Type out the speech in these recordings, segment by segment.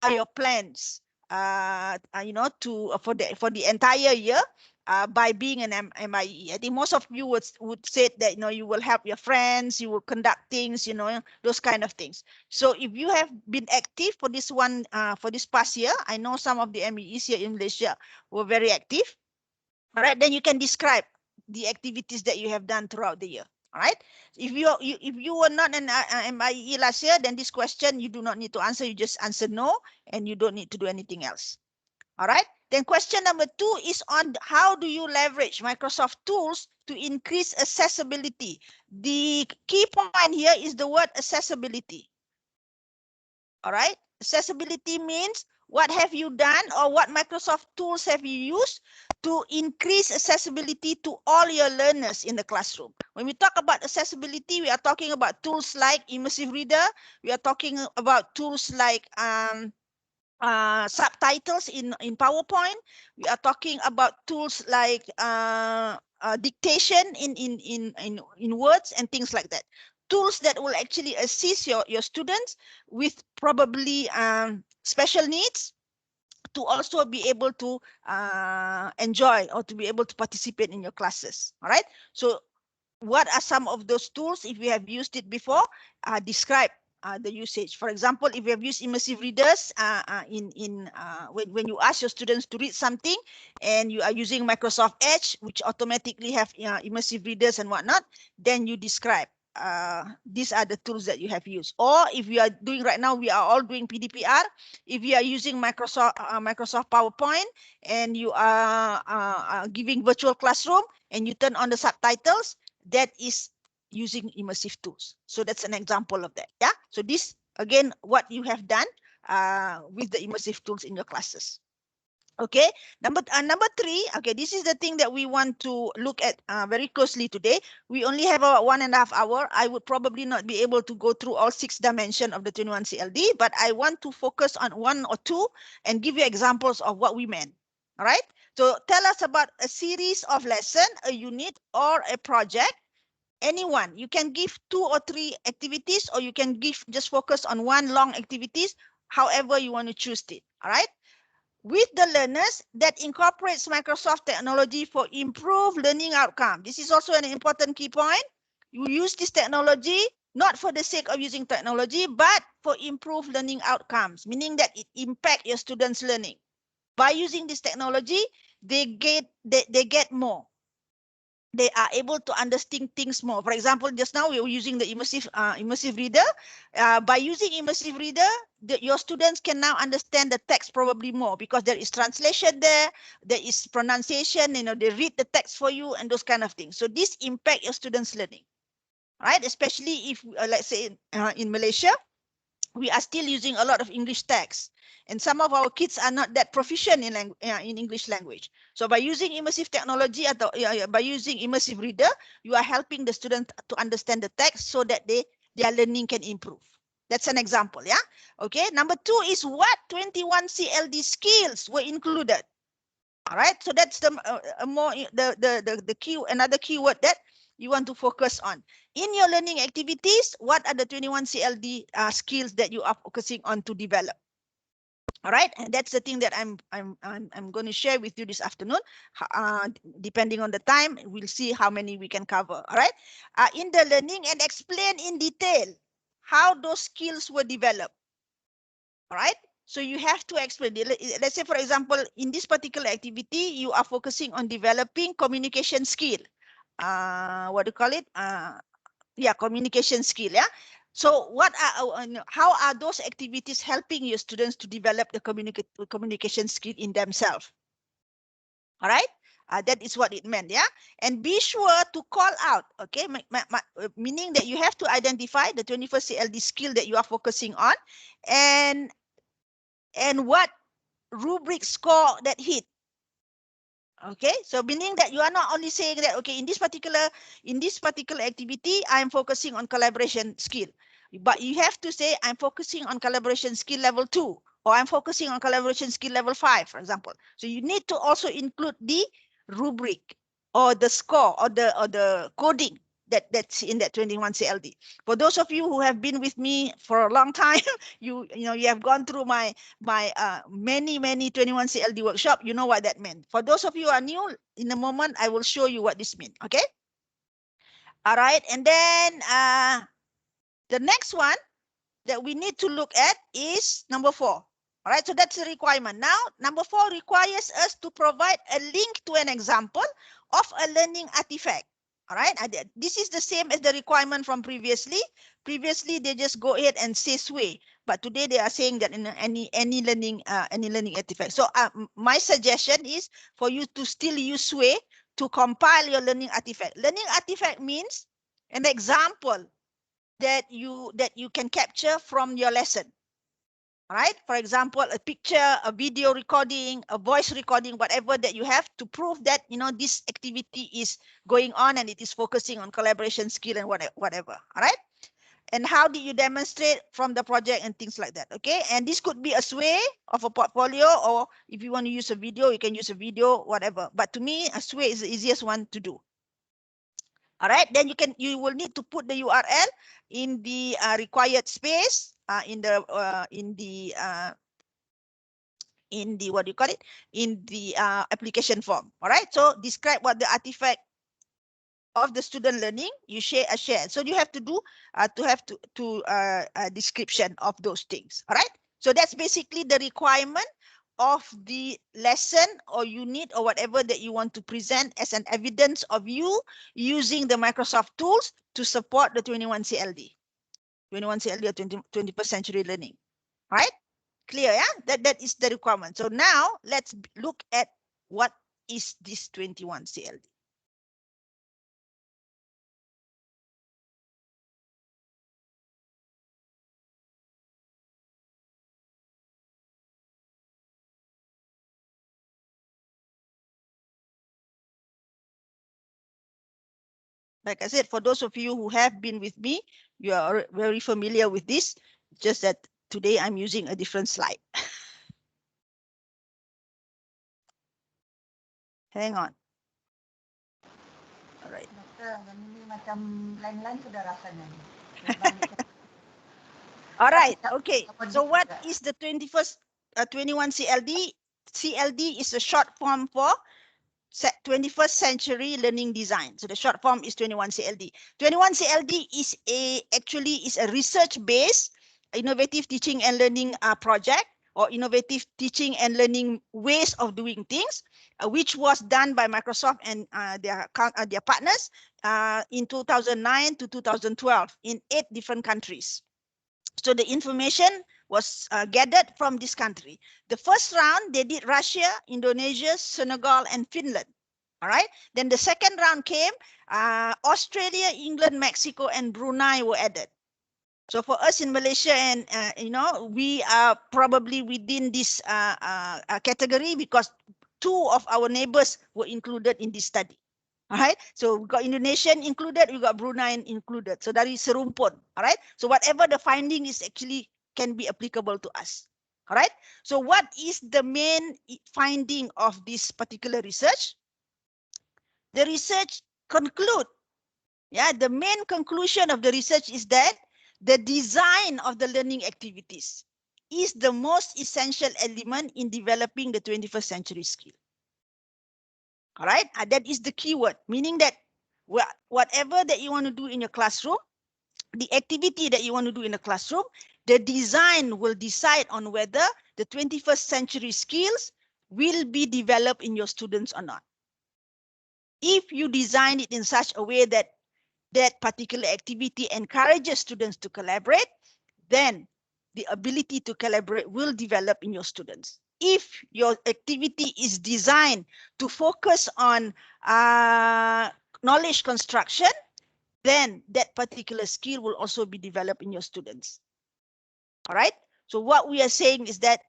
are your plans, you know, for the entire year by being an MIE. I think most of you would say that, you know, you will help your friends, you will conduct things, you know, those kind of things. So if you have been active for this one, for this past year, I know some of the MEEs here in Malaysia were very active. All right, then you can describe the activities that you have done throughout the year. All right. If you were not an MIE last year, then this question you do not need to answer. You just answer no, and you don't need to do anything else. All right. Then question number 2 is on how do you leverage Microsoft tools to increase accessibility. The key point here is the word accessibility. All right. Accessibility means what have you done or what Microsoft tools have you used to increase accessibility to all your learners in the classroom. When we talk about accessibility, we are talking about tools like Immersive Reader. We are talking about tools like subtitles in PowerPoint. We are talking about tools like dictation in words and things like that. Tools that will actually assist your students with probably special needs to also be able to enjoy or to be able to participate in your classes. All right. So what are some of those tools? If you have used it before, describe the usage. For example, if you have used immersive readers when you ask your students to read something and you are using Microsoft Edge, which automatically have immersive readers and whatnot, then you describe these are the tools that you have used. Or if you are doing right now, we are all doing PDPR. If you are using Microsoft PowerPoint and you are giving virtual classroom and you turn on the subtitles, that is using immersive tools. So that's an example of that. Yeah. So this again, what you have done with the immersive tools in your classes. Okay. Number 3. Okay, this is the thing that we want to look at very closely today. We only have about 1.5 hours. I would probably not be able to go through all 6 dimensions of the 21 CLD, but I want to focus on 1 or 2 and give you examples of what we meant. All right. So tell us about a series of lesson, a unit, or a project. Anyone, you can give 2 or 3 activities, or you can give just focus on one long activities, however you want to choose it. All right. With the learners that incorporates Microsoft technology for improved learning outcome. This is also an important key point. You use this technology not for the sake of using technology, but for improved learning outcomes, meaning that it impacts your students' learning. By using this technology, they get more. They are able to understand things more. For example, just now we were using the immersive reader. By using immersive reader, your students can now understand the text probably more because there is translation there is pronunciation, you know, they read the text for you and those kind of things. So this impact your students' learning, right? Especially if, let's say, in Malaysia, we are still using a lot of English text. And some of our kids are not that proficient in English language. So by using immersive technology, by using immersive reader, you are helping the student to understand the text so that their learning can improve. That's an example, yeah? Okay, number 2 is what 21 CLD skills were included. All right, so that's the key, another keyword that you want to focus on. In your learning activities, what are the 21 CLD skills that you are focusing on to develop? All right, and that's the thing that I'm going to share with you this afternoon. Depending on the time, we'll see how many we can cover. All right, in the learning and explain in detail how those skills were developed. All right, so you have to explain. Let's say, for example, in this particular activity, you are focusing on developing communication skill. What do you call it? Yeah, communication skill. Yeah. So how are those activities helping your students to develop the communication skill in themselves? All right. That is what it meant, yeah. And be sure to call out, okay, meaning that you have to identify the 21st CLD skill that you are focusing on, and what rubric score that hit. Okay, so meaning that you are not only saying that, okay, in this particular activity, I'm focusing on collaboration skill, but you have to say I'm focusing on collaboration skill level 2, or I'm focusing on collaboration skill level 5, for example. So you need to also include the rubric or the score or the coding that's in that 21 CLD. For those of you who have been with me for a long time, you have gone through my many 21 CLD workshop. You know what that meant. For those of you who are new, in a moment I will show you what this means. Okay. All right, and then the next one that we need to look at is number 4. All right, so that's a requirement. Now, number 4 requires us to provide a link to an example of a learning artifact. All right, this is the same as the requirement from previously. Previously, they just go ahead and say sway, but today they are saying that in any learning artifact. So my suggestion is for you to still use sway to compile your learning artifact. Learning artifact means an example that you can capture from your lesson. All right, for example, a picture, a video recording, a voice recording, whatever that you have to prove that this activity is going on and it is focusing on collaboration skill and whatever. All right, and how did you demonstrate from the project and things like that. Okay, and this could be a sway of a portfolio, or if you want to use a video, you can use a video, whatever. But to me, a sway is the easiest one to do. All right, then you will need to put the URL in the required space in the what do you call it, in the application form. All right, so describe what the artifact of the student learning you share. So you have to do a description of those things. All right, so that's basically the requirement of the lesson or unit or whatever that you want to present as an evidence of you using the Microsoft tools to support the 21 CLD or 21st century learning. All right, clear? Yeah, that is the requirement. So now let's look at what is this 21 CLD. Like I said, for those of you who have been with me, you are very familiar with this, just that today I'm using a different slide. Hang on. All right. All right. Okay. So what is the 21 CLD? CLD is a short form for 21st century learning design. So the short form is 21 CLD. 21 CLD is actually a research-based innovative teaching and learning project, or innovative teaching and learning ways of doing things, which was done by Microsoft and their partners in 2009 to 2012 in 8 different countries. So the information was gathered from this country. The first round, they did Russia, Indonesia, Senegal, and Finland. All right. Then the second round came, Australia, England, Mexico, and Brunei were added. So for us in Malaysia, and we are probably within this category because 2 of our neighbors were included in this study. All right, so we got Indonesian included, we got Brunei included. So that is serumpun. All right, so whatever the finding is actually can be applicable to us. All right, so what is the main finding of this particular research? The research conclude, the main conclusion of the research is that the design of the learning activities is the most essential element in developing the 21st century skill. All right, that is the keyword, meaning that whatever that you want to do in your classroom, the activity that you want to do in the classroom, the design will decide on whether the 21st century skills will be developed in your students or not. If you design it in such a way that that particular activity encourages students to collaborate, then the ability to collaborate will develop in your students. If your activity is designed to focus on knowledge construction, then that particular skill will also be developed in your students. All right. So what we are saying is that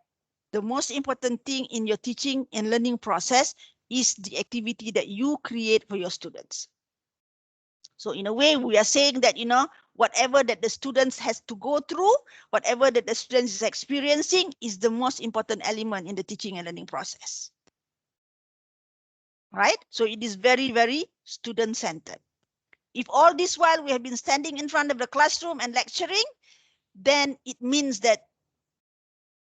the most important thing in your teaching and learning process is the activity that you create for your students. So in a way, we are saying that, whatever that the students has to go through, whatever that the students is experiencing is the most important element in the teaching and learning process. Right? So it is very, very student-centered. If all this while we have been standing in front of the classroom and lecturing, then it means that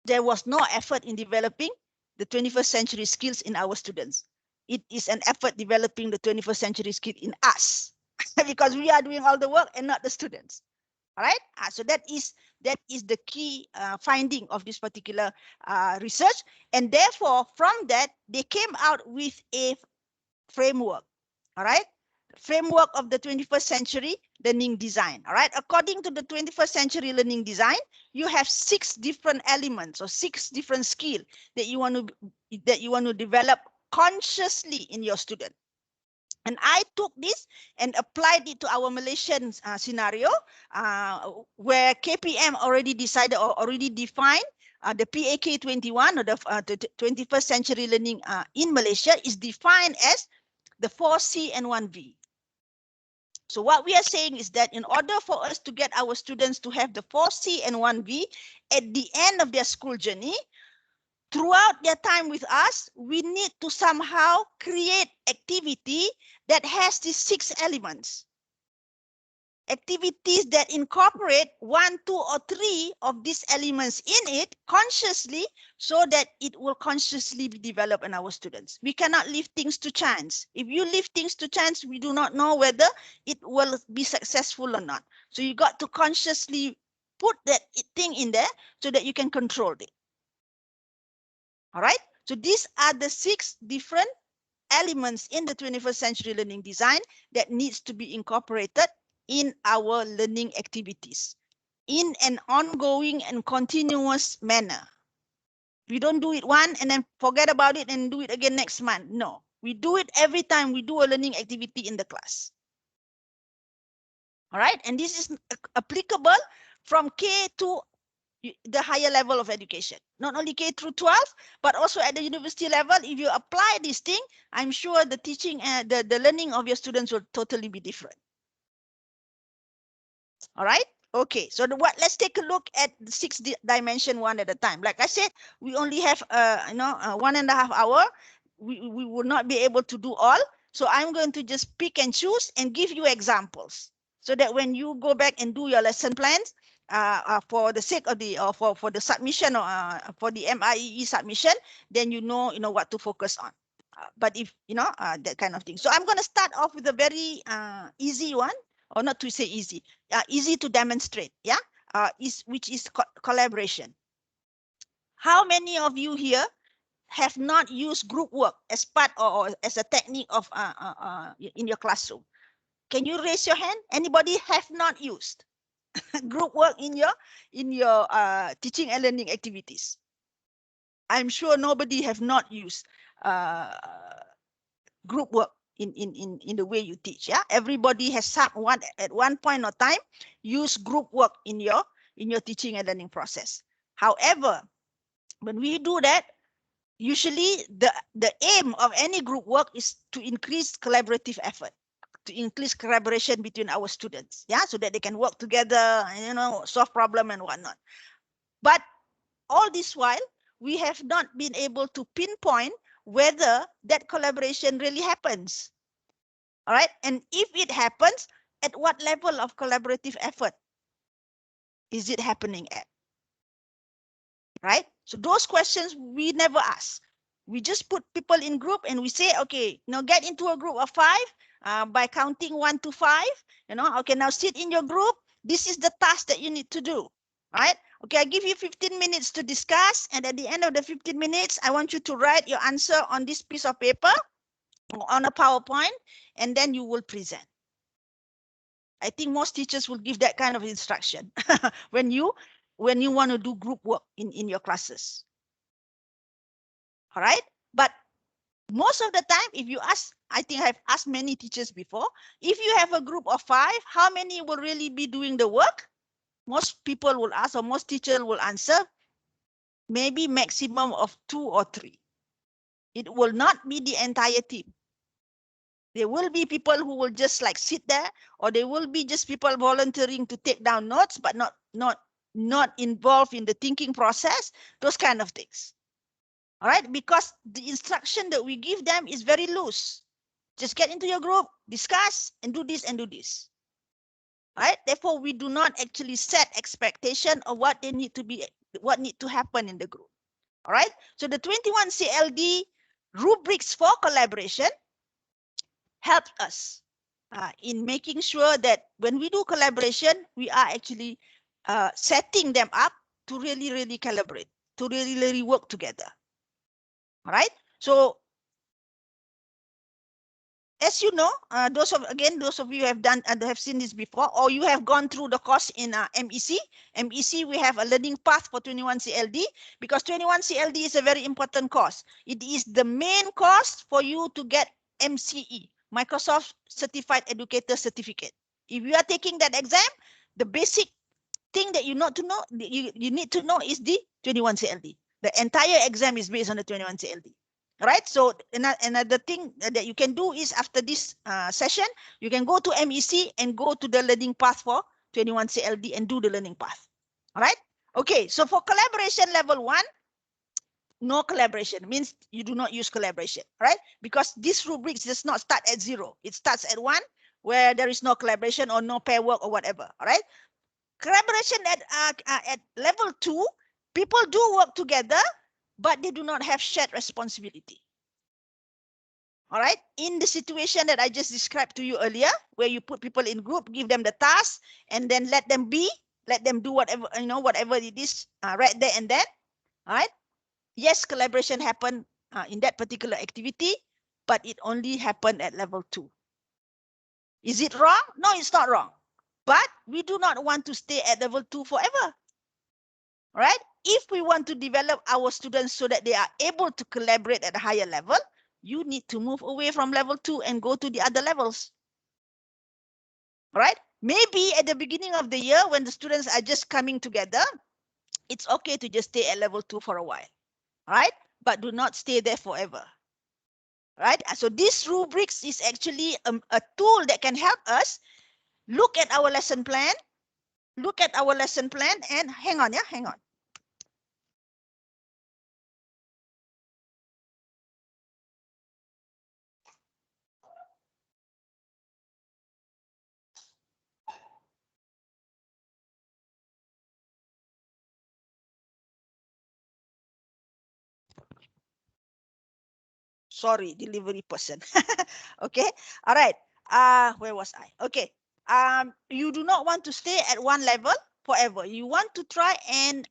there was no effort in developing the 21st century skills in our students. It is an effort developing the 21st century skill in us because we are doing all the work and not the students. All right. So that is the key finding of this particular research. And therefore, from that, they came out with a framework. All right. Framework of the 21st century learning design. All right. According to the 21st century learning design, you have 6 different elements or 6 different skills that you want to develop consciously in your student. And I took this and applied it to our Malaysian scenario, where KPM already decided or already defined the PAK 21 or the 21st century learning in Malaysia is defined as the 4C and 1V. So what we are saying is that in order for us to get our students to have the 4C and 1V at the end of their school journey, throughout their time with us, we need to somehow create activity that has these 6 elements. Activities that incorporate 1, 2, or 3 of these elements in it consciously, so that it will consciously be developed in our students. We cannot leave things to chance. If you leave things to chance, we do not know whether it will be successful or not. So you got to consciously put that thing in there so that you can control it. All right. So these are the 6 different elements in the 21st century learning design that needs to be incorporated in our learning activities in an ongoing and continuous manner. We don't do it one and then forget about it and do it again next month. No, we do it every time we do a learning activity in the class. All right. And this is applicable from K to the higher level of education, not only K through 12, but also at the university level. If you apply this thing, I'm sure the teaching and the learning of your students will totally be different. All right. Okay. So let's take a look at the 6 dimension one at a time. Like I said, we only have 1.5 hours. We will not be able to do all. So I'm going to just pick and choose and give you examples, so that when you go back and do your lesson plans, for the sake of the for the submission or for the MIE submission, then you know what to focus on. But if that kind of thing. So I'm going to start off with a very easy one, or not to say easy, easy to demonstrate. Yeah, which is collaboration. How many of you here have not used group work as part or as a technique of in your classroom? Can you raise your hand? Anybody have not used group work in your teaching and learning activities? I'm sure nobody have not used group work in the way you teach. Yeah, everybody has at one point of time use group work in your teaching and learning process. However, when we do that, usually the aim of any group work is to increase collaborative effort, to increase collaboration between our students. Yeah, so that they can work together and solve problem and whatnot. But all this while, we have not been able to pinpoint whether that collaboration really happens. All right. And if it happens, at what level of collaborative effort is it happening at? Right. So those questions we never ask. We just put people in group and we say, okay, now get into a group of 5 by counting 1 to 5. Okay, now sit in your group. This is the task that you need to do. Right. Okay, I give you 15 minutes to discuss. And at the end of the 15 minutes, I want you to write your answer on this piece of paper, on a PowerPoint, and then you will present. I think most teachers will give that kind of instruction when you want to do group work in your classes. All right. But most of the time, if you ask, I think I've asked many teachers before, if you have a group of 5, how many will really be doing the work? Most people will ask, or most teachers will answer, maybe maximum of 2 or 3. It will not be the entire team. There will be people who will just like sit there, or there will be just people volunteering to take down notes, but not involved in the thinking process, those kind of things. All right, because the instruction that we give them is very loose. Just get into your group, discuss, and do this and do this. Right? Therefore, we do not actually set expectation of what they need to be, what need to happen in the group. All right. So the 21 CLD rubrics for collaboration help us in making sure that when we do collaboration, we are actually setting them up to really collaborate, to really work together. All right. So as you know, those of you have done have seen this before, or you have gone through the course in MEC. MEC, we have a learning path for 21 CLD, because 21 CLD is a very important course. It is the main course for you to get MCE, Microsoft Certified Educator Certificate. If you are taking that exam, the basic thing that you need to know is the 21 CLD. The entire exam is based on the 21 CLD. Right. So another thing that you can do is, after this session, you can go to MEC and go to the learning path for 21 CLD and do the learning path. All right. Okay. So for collaboration level 1, no collaboration means you do not use collaboration, right? Because this rubrics does not start at 0. It starts at 1, where there is no collaboration or no pair work or whatever. All right. Collaboration at level 2, people do work together, but they do not have shared responsibility. All right. In the situation that I just described to you earlier, where you put people in group, give them the task, and then let them do whatever, whatever it is right there and then. All right. Yes, collaboration happened in that particular activity, but it only happened at level 2. Is it wrong? No, it's not wrong. But we do not want to stay at level 2 forever. All right. If we want to develop our students so that they are able to collaborate at a higher level, you need to move away from level 2 and go to the other levels. Right? Maybe at the beginning of the year, when the students are just coming together, it's okay to just stay at level 2 for a while. Right? But do not stay there forever. Right? So this rubrics is actually a tool that can help us look at our lesson plan, and hang on. Sorry, delivery person. Okay. All right. Where was I? Okay. You do not want to stay at one level forever. You want to try and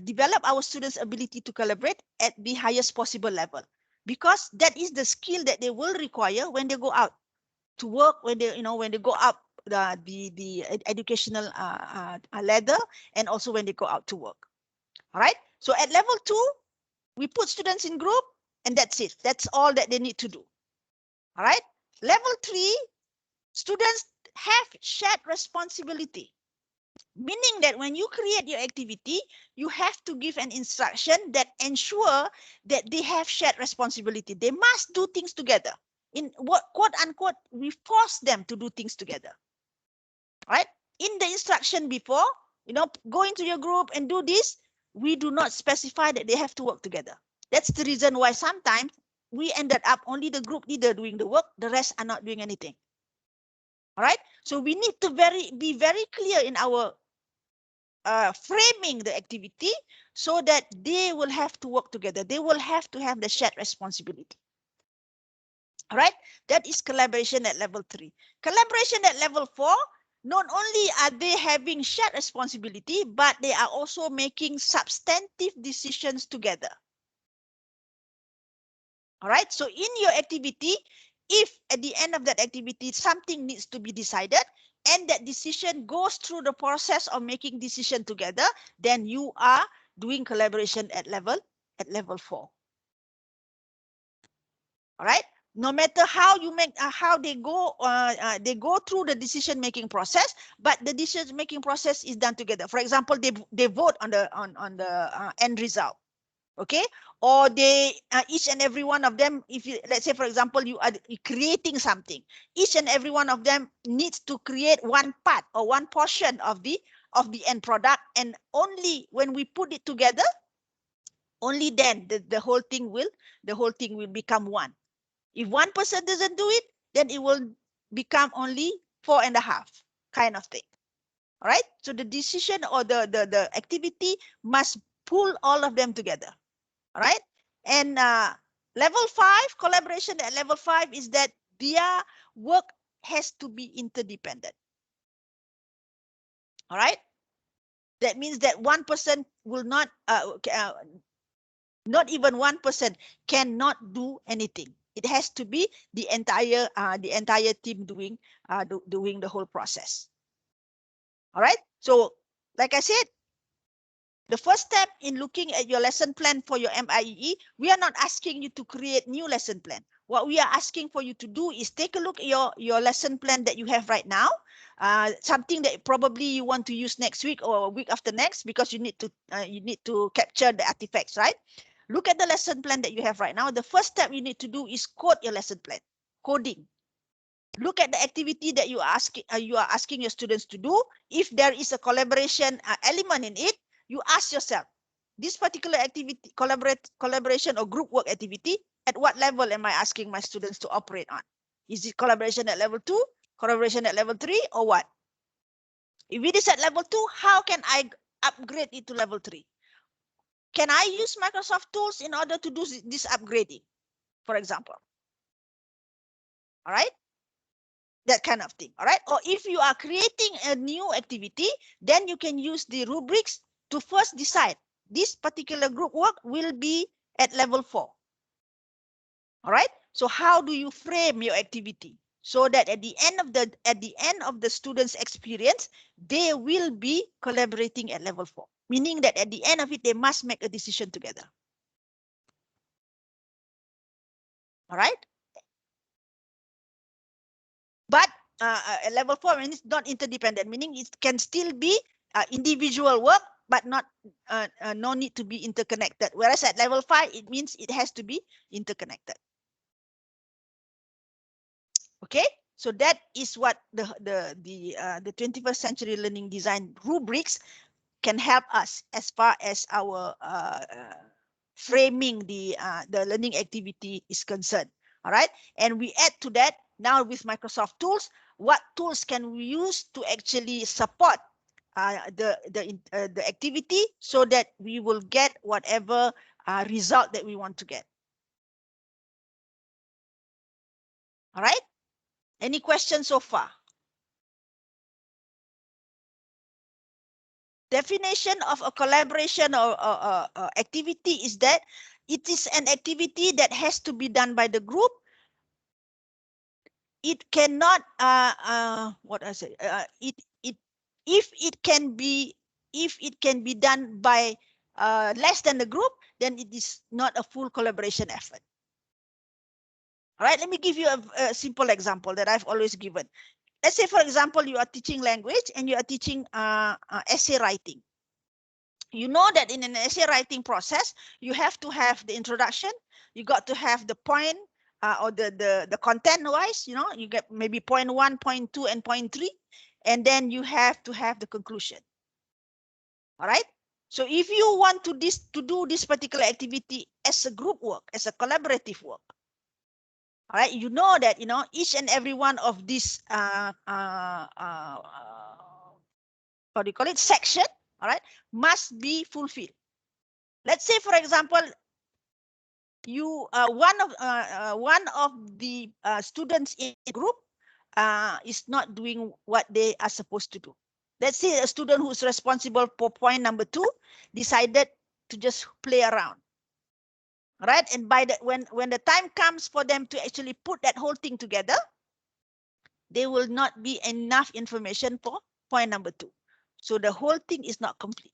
develop our students' ability to collaborate at the highest possible level, because that is the skill that they will require when they go out to work, when they go up the educational ladder, and also when they go out to work. All right. So at level 2, we put students in group, and that's it. That's all that they need to do. All right. Level 3, students have shared responsibility, meaning that when you create your activity, you have to give an instruction that ensure that they have shared responsibility. They must do things together. In what, quote unquote, we force them to do things together. All right. In the instruction before, go into your group and do this, we do not specify that they have to work together. That's the reason why sometimes we ended up only the group leader doing the work, the rest are not doing anything. All right. So we need to be very clear in our framing the activity, so that they will have to work together. They will have to have the shared responsibility. All right. That is collaboration at level 3. Collaboration at level 4, not only are they having shared responsibility, but they are also making substantive decisions together. All right. So in your activity, if at the end of that activity, something needs to be decided, and that decision goes through the process of making decision together, then you are doing collaboration at level 4. All right. No matter how you make, how they go through the decision making process, but the decision making process is done together. For example, they vote on the end result. Okay, or they each and every one of them, if you, let's say for example, you are creating something, each and every one of them needs to create one part or one portion of the end product, and only when we put it together, only then the whole thing will become one. If one person doesn't do it, then it will become only 4.5 kind of thing. All right. So the decision or the activity must pull all of them together. All right. And level 5, collaboration at level 5 is that their work has to be interdependent. All right. That means that one person will not even one person cannot do anything. It has to be the entire team doing the whole process. All right. So like I said, the first step in looking at your lesson plan for your MIE, we are not asking you to create new lesson plan. What we are asking for you to do is take a look at your lesson plan that you have right now, something that probably you want to use next week or a week after next, because you need to capture the artifacts, right? Look at the lesson plan that you have right now. The first step you need to do is code your lesson plan, coding. Look at the activity that you are asking your students to do. If there is a collaboration element in it, you ask yourself, this particular activity, collaboration or group work activity, at what level am I asking my students to operate on? Is it collaboration at level 2, collaboration at level 3, or what? If it is at level 2, how can I upgrade it to level 3? Can I use Microsoft tools in order to do this upgrading, for example? All right. That kind of thing. All right. Or if you are creating a new activity, then you can use the rubrics to first decide this particular group work will be at level 4. All right. So how do you frame your activity so that at the end of the student's experience, they will be collaborating at level 4, meaning that at the end of it, they must make a decision together. All right. But at level 4, when it's not interdependent, meaning it can still be individual work, but not no need to be interconnected. Whereas at level 5, it means it has to be interconnected. Okay, so that is what the 21st century learning design rubrics can help us as far as our framing the learning activity is concerned. All right, and we add to that now with Microsoft tools. What tools can we use to actually support the activity so that we will get whatever result that we want to get? All right. Any questions so far? Definition of a collaboration or activity is that it is an activity that has to be done by the group. It cannot what I say if it can be done by less than the group, then it is not a full collaboration effort. All right, let me give you a simple example that I've always given. Let's say, for example, you are teaching language and you are teaching essay writing. You know that in an essay writing process, you have to have the introduction, you got to have the point or the content wise, you know, you get maybe point 1, point 2, and point 3, and then you have to have the conclusion. All right. So if you want to do this particular activity as a group work, as a collaborative work, all right, you know that, you know, each and every one of these what do you call it, section, all right, must be fulfilled. Let's say, for example, you one of the students in the group is not doing what they are supposed to do. Let's say a student who's responsible for point number 2 decided to just play around. Right, and by the when the time comes for them to actually put that whole thing together, there will not be enough information for point number 2. So the whole thing is not complete.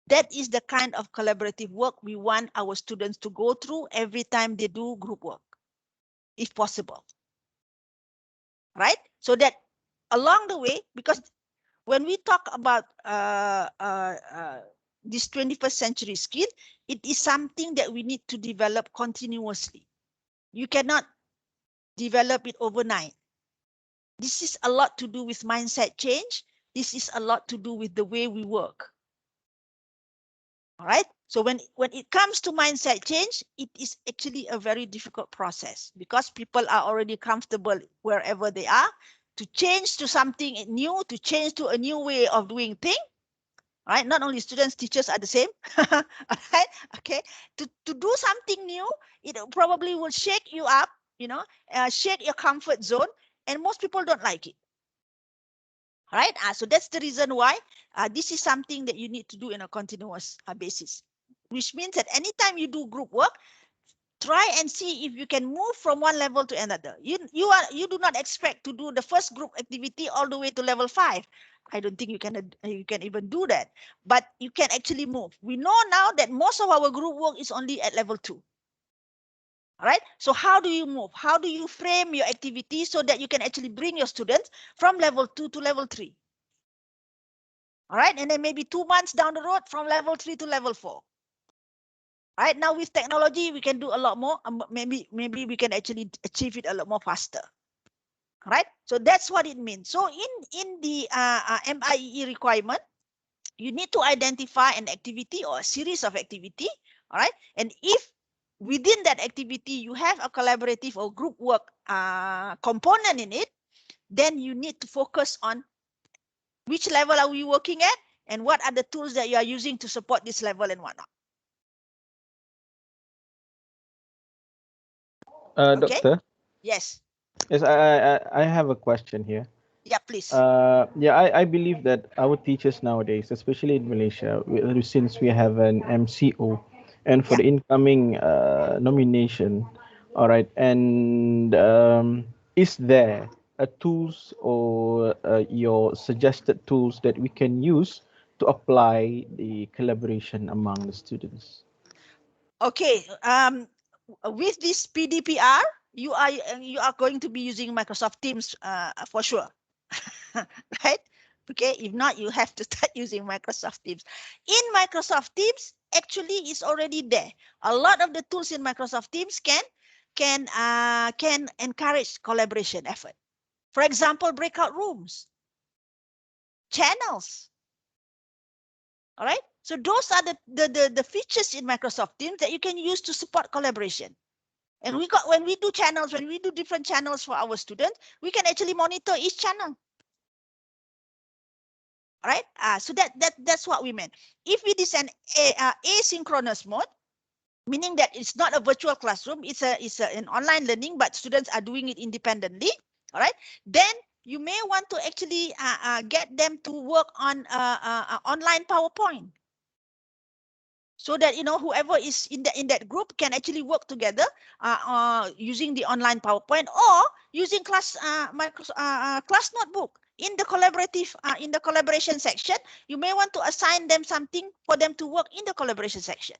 That is the kind of collaborative work we want our students to go through every time they do group work, if possible. Right? So that along the way, because when we talk about this 21st century skill, it is something that we need to develop continuously. You cannot develop it overnight. This is a lot to do with mindset change. This is a lot to do with the way we work. All right? So when it comes to mindset change, it is actually a very difficult process because people are already comfortable wherever they are. To change to something new, to change to a new way of doing things, right? Not only students, teachers are the same. All right, okay. To do something new, it probably will shake you up, shake your comfort zone, and most people don't like it. All right, so that's the reason why this is something that you need to do in a continuous basis, which means that anytime you do group work, try and see if you can move from one level to another. You do not expect to do the first group activity all the way to level 5. I don't think you can even do that, but you can actually move. We know now that most of our group work is only at level 2. All right, so how do you move? How do you frame your activity so that you can actually bring your students from level 2 to level 3? All right, and then maybe 2 months down the road from level 3 to level 4. Right now with technology, we can do a lot more. Maybe we can actually achieve it a lot more faster. Right, so that's what it means. So in the MIE requirement, you need to identify an activity or a series of activity. All right, and if within that activity you have a collaborative or group work component in it, then you need to focus on which level are we working at and what are the tools that you are using to support this level and whatnot. Okay. Doctor? Yes. Yes, I have a question here. Yeah, please. Yeah, I believe that our teachers nowadays, especially in Malaysia, since we have an MCO, and for Yeah. the incoming nomination, all right, and is there a tools or your suggested tools that we can use to apply the collaboration among the students? Okay. With this PDPR, you are going to be using Microsoft Teams for sure, right? Okay. If not, you have to start using Microsoft Teams. In Microsoft Teams, actually, it's already there. A lot of the tools in Microsoft Teams can encourage collaboration effort. For example, breakout rooms, channels. All right. So those are the features in Microsoft Teams that you can use to support collaboration. And when we do channels, when we do different channels for our students, we can actually monitor each channel. All right. So that's what we meant. If it is an asynchronous mode, meaning that it's not a virtual classroom, it's an online learning, but students are doing it independently. All right. Then you may want to actually get them to work on online PowerPoint, so that whoever is in that group can actually work together using the online PowerPoint or using class notebook. In the collaboration section, you may want to assign them something for them to work in the collaboration section.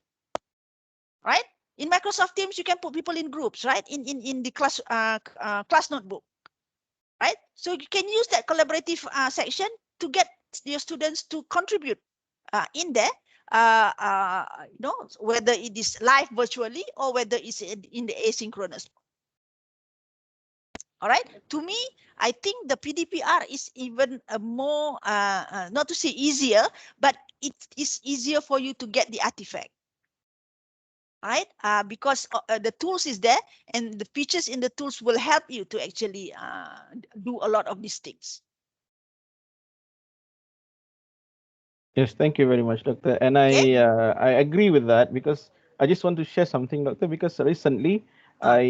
Right? In Microsoft Teams, you can put people in groups, right? In the class notebook, right? So you can use that collaborative section to get your students to contribute in there. Whether it is live virtually or whether it's in the asynchronous. All right. To me, I think the PDPR is even a more, not to say easier, but it is easier for you to get the artifact. Right? Because the tools is there and the features in the tools will help you to actually do a lot of these things. Yes, thank you very much, Doctor. And Okay. I agree with that because I just want to share something, Doctor, because recently I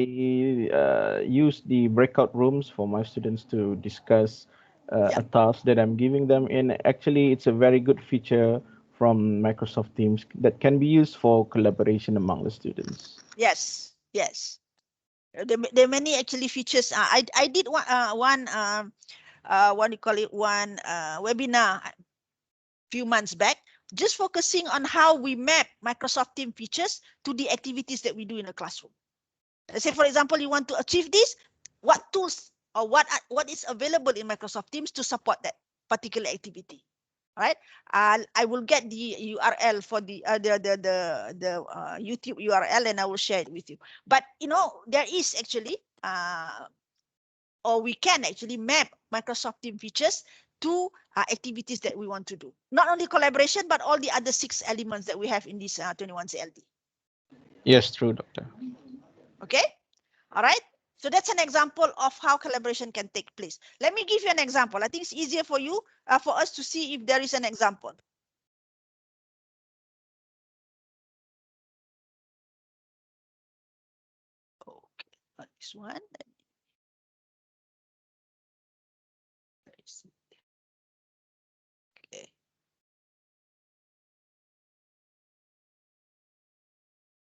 used the breakout rooms for my students to discuss Yeah. a task that I'm giving them. And actually, it's a very good feature from Microsoft Teams that can be used for collaboration among the students. Yes. Yes. There are many actually features. I did one what do you call it, one webinar a few months back, just focusing on how we map Microsoft Team features to the activities that we do in the classroom. Let's say, for example, you want to achieve this, what tools or what is available in Microsoft Teams to support that particular activity. All right. I will get the URL for the YouTube URL and I will share it with you. But there is actually or we can actually map Microsoft Team features to activities that we want to do. Not only collaboration, but all the other 6 elements that we have in this 21 CLD. Yes, true, Doctor. Okay, all right. So that's an example of how collaboration can take place. Let me give you an example. I think it's easier for you, for us to see if there is an example. Okay, not this one. Okay.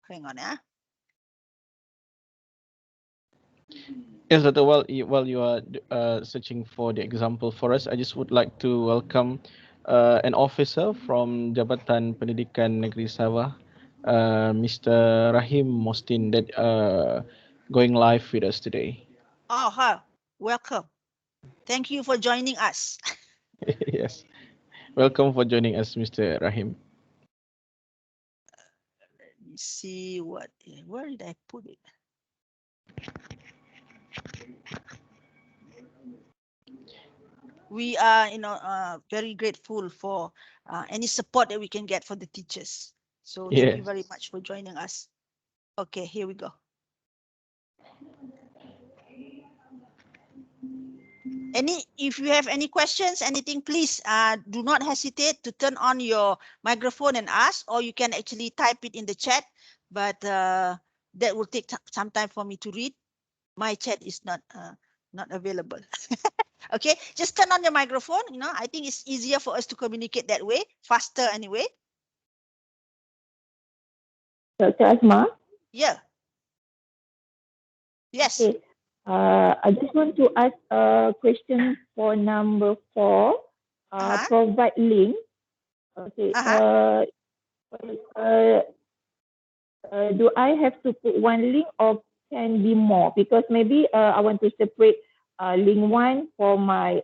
Hang on, yeah. Yes, Doctor. While you are searching for the example for us, I just would like to welcome an officer from Jabatan Pendidikan Negeri Sabah, Mr. Rahim Mostin, that going live with us today. Oh, hi. Welcome. Thank you for joining us. Yes, welcome for joining us, Mr. Rahim. Let me see where did I put it? We are, very grateful for any support that we can get for the teachers. So thank you very much for joining us. Okay, here we go. If you have any questions, anything, please do not hesitate to turn on your microphone and ask, or you can actually type it in the chat, but that will take some time for me to read. My chat is not available. Okay, just turn on your microphone. I think it's easier for us to communicate that way, faster anyway. Dr. Azma? Yeah. Yes. Okay. I just want to ask a question for number 4. Provide link. Okay. Do I have to put one link or can be more? Because maybe I want to separate link 1 for my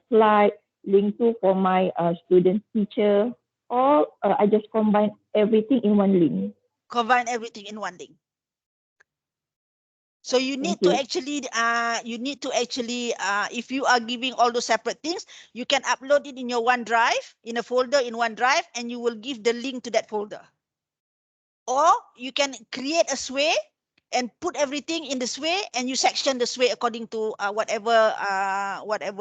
slide, link 2 for my student teacher, or I just combine everything in one link. Combine everything in one link. So you need to actually, if you are giving all those separate things, you can upload it in your OneDrive, in a folder in OneDrive, and you will give the link to that folder. Or you can create a sway and put everything in the sway, and you section the sway according to whatever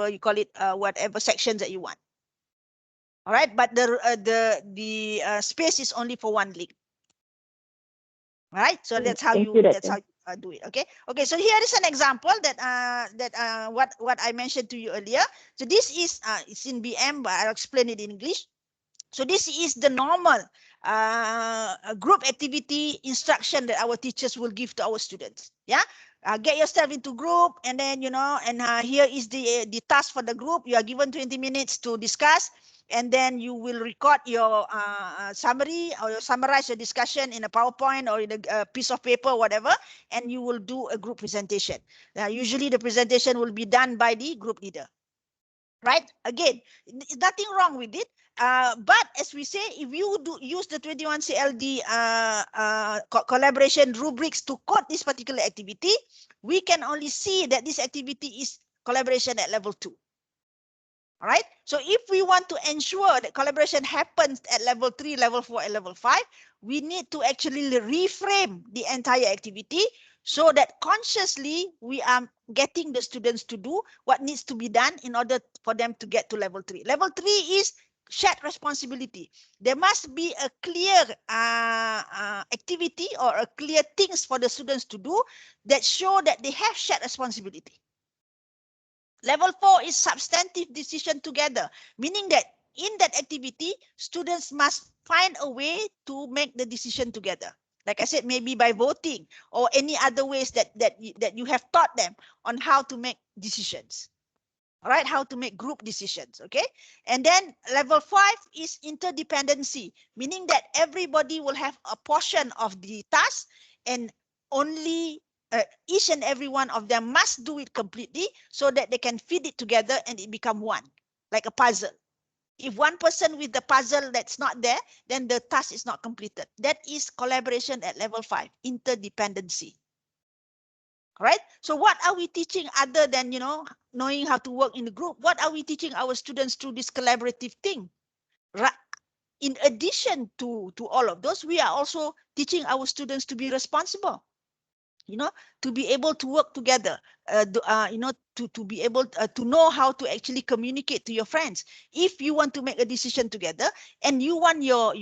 you call it, whatever sections that you want. All right, but the space is only for one link. All right, so that's how you do it. Okay. So here is an example that what I mentioned to you earlier. So this is it's in BM, but I'll explain it in English. So this is the normal group activity instruction that our teachers will give to our students. Yeah, get yourself into group, and then here is the task for the group. You are given 20 minutes to discuss, and then you will record your summary, or you summarize your discussion in a PowerPoint or in a piece of paper, whatever, and you will do a group presentation. Usually the presentation will be done by the group leader. Right? Again, nothing wrong with it. But as we say, if you do use the 21 CLD collaboration rubrics to code this particular activity, we can only see that this activity is collaboration at level 2. All right. So if we want to ensure that collaboration happens at level 3, level 4, and level 5, we need to actually reframe the entire activity so that consciously we are getting the students to do what needs to be done in order for them to get to level 3. Level 3 is shared responsibility. There must be a clear activity or a clear things for the students to do that show that they have shared responsibility. Level 4 is substantive decision together, meaning that in that activity, students must find a way to make the decision together. Like I said, maybe by voting or any other ways that you have taught them on how to make decisions. All right, how to make group decisions. Okay, and then level 5 is interdependency, meaning that everybody will have a portion of the task, and only each and every one of them must do it completely so that they can feed it together and it become one, like a puzzle. If one person with the puzzle that's not there, then the task is not completed. That is collaboration at level 5, interdependency. Right? So what are we teaching other than, knowing how to work in the group? What are we teaching our students through this collaborative thing? Right? In addition to all of those, we are also teaching our students to be responsible, to be able to work together, to be able to know how to actually communicate to your friends. If you want to make a decision together and you want your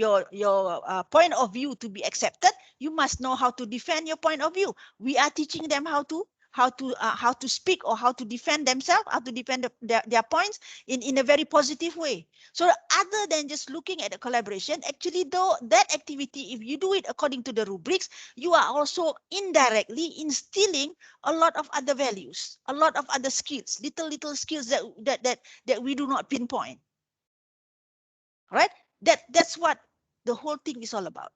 point of view to be accepted, you must know how to defend your point of view. We are teaching them how to speak or how to defend themselves, how to defend their points in a very positive way. So other than just looking at the collaboration, actually, though, that activity, if you do it according to the rubrics, you are also indirectly instilling a lot of other values, a lot of other skills, little skills that we do not pinpoint. Right? That's what the whole thing is all about.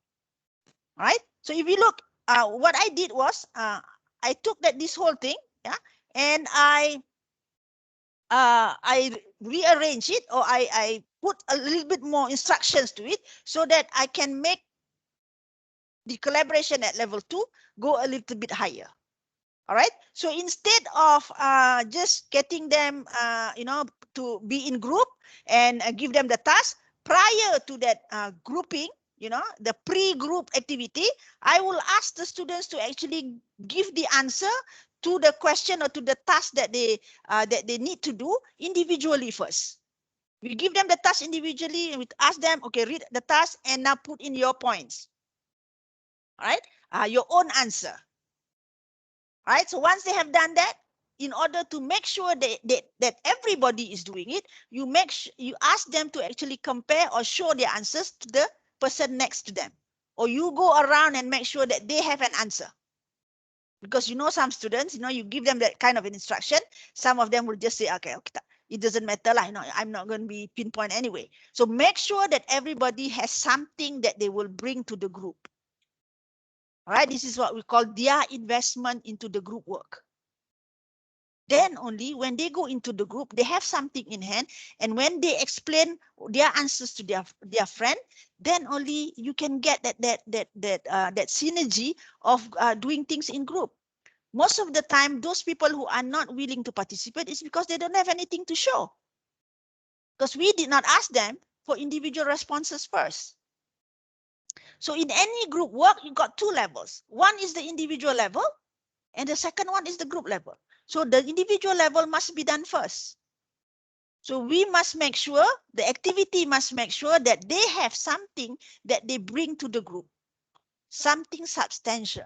Right? So if you look, what I did was I took this whole thing, yeah, and I rearrange it, or I put a little bit more instructions to it so that I can make the collaboration at level 2 go a little bit higher. All right. So instead of just getting them, to be in group and give them the task prior to that grouping, the pre-group activity, I will ask the students to actually give the answer to the question or to the task that they need to do individually first. We give them the task individually and we ask them, okay, read the task and now put in your points. All right. Your own answer. Right? So once they have done that, in order to make sure that everybody is doing it, you ask them to actually compare or show their answers to the person next to them. Or you go around and make sure that they have an answer. Because some students, you give them that kind of an instruction. Some of them will just say, okay, it doesn't matter. I'm not going to be pinpoint anyway. So make sure that everybody has something that they will bring to the group. All right, this is what we call their investment into the group work. Then only when they go into the group, they have something in hand. And when they explain their answers to their friend, then only you can get that synergy of doing things in group. Most of the time, those people who are not willing to participate is because they don't have anything to show. Because we did not ask them for individual responses first. So in any group work, you got two levels. One is the individual level, and the second one is the group level. So the individual level must be done first. So we must make sure, the activity must make sure that they have something that they bring to the group, something substantial.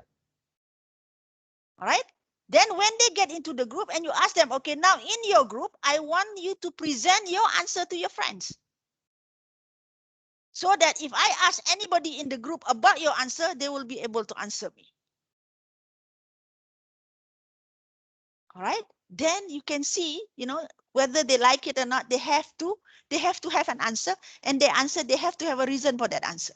All right. Then when they get into the group and you ask them, okay, now in your group, I want you to present your answer to your friends. So that if I ask anybody in the group about your answer, they will be able to answer me. All right. Then you can see, whether they like it or not, they have to have an answer, and their answer, they have to have a reason for that answer.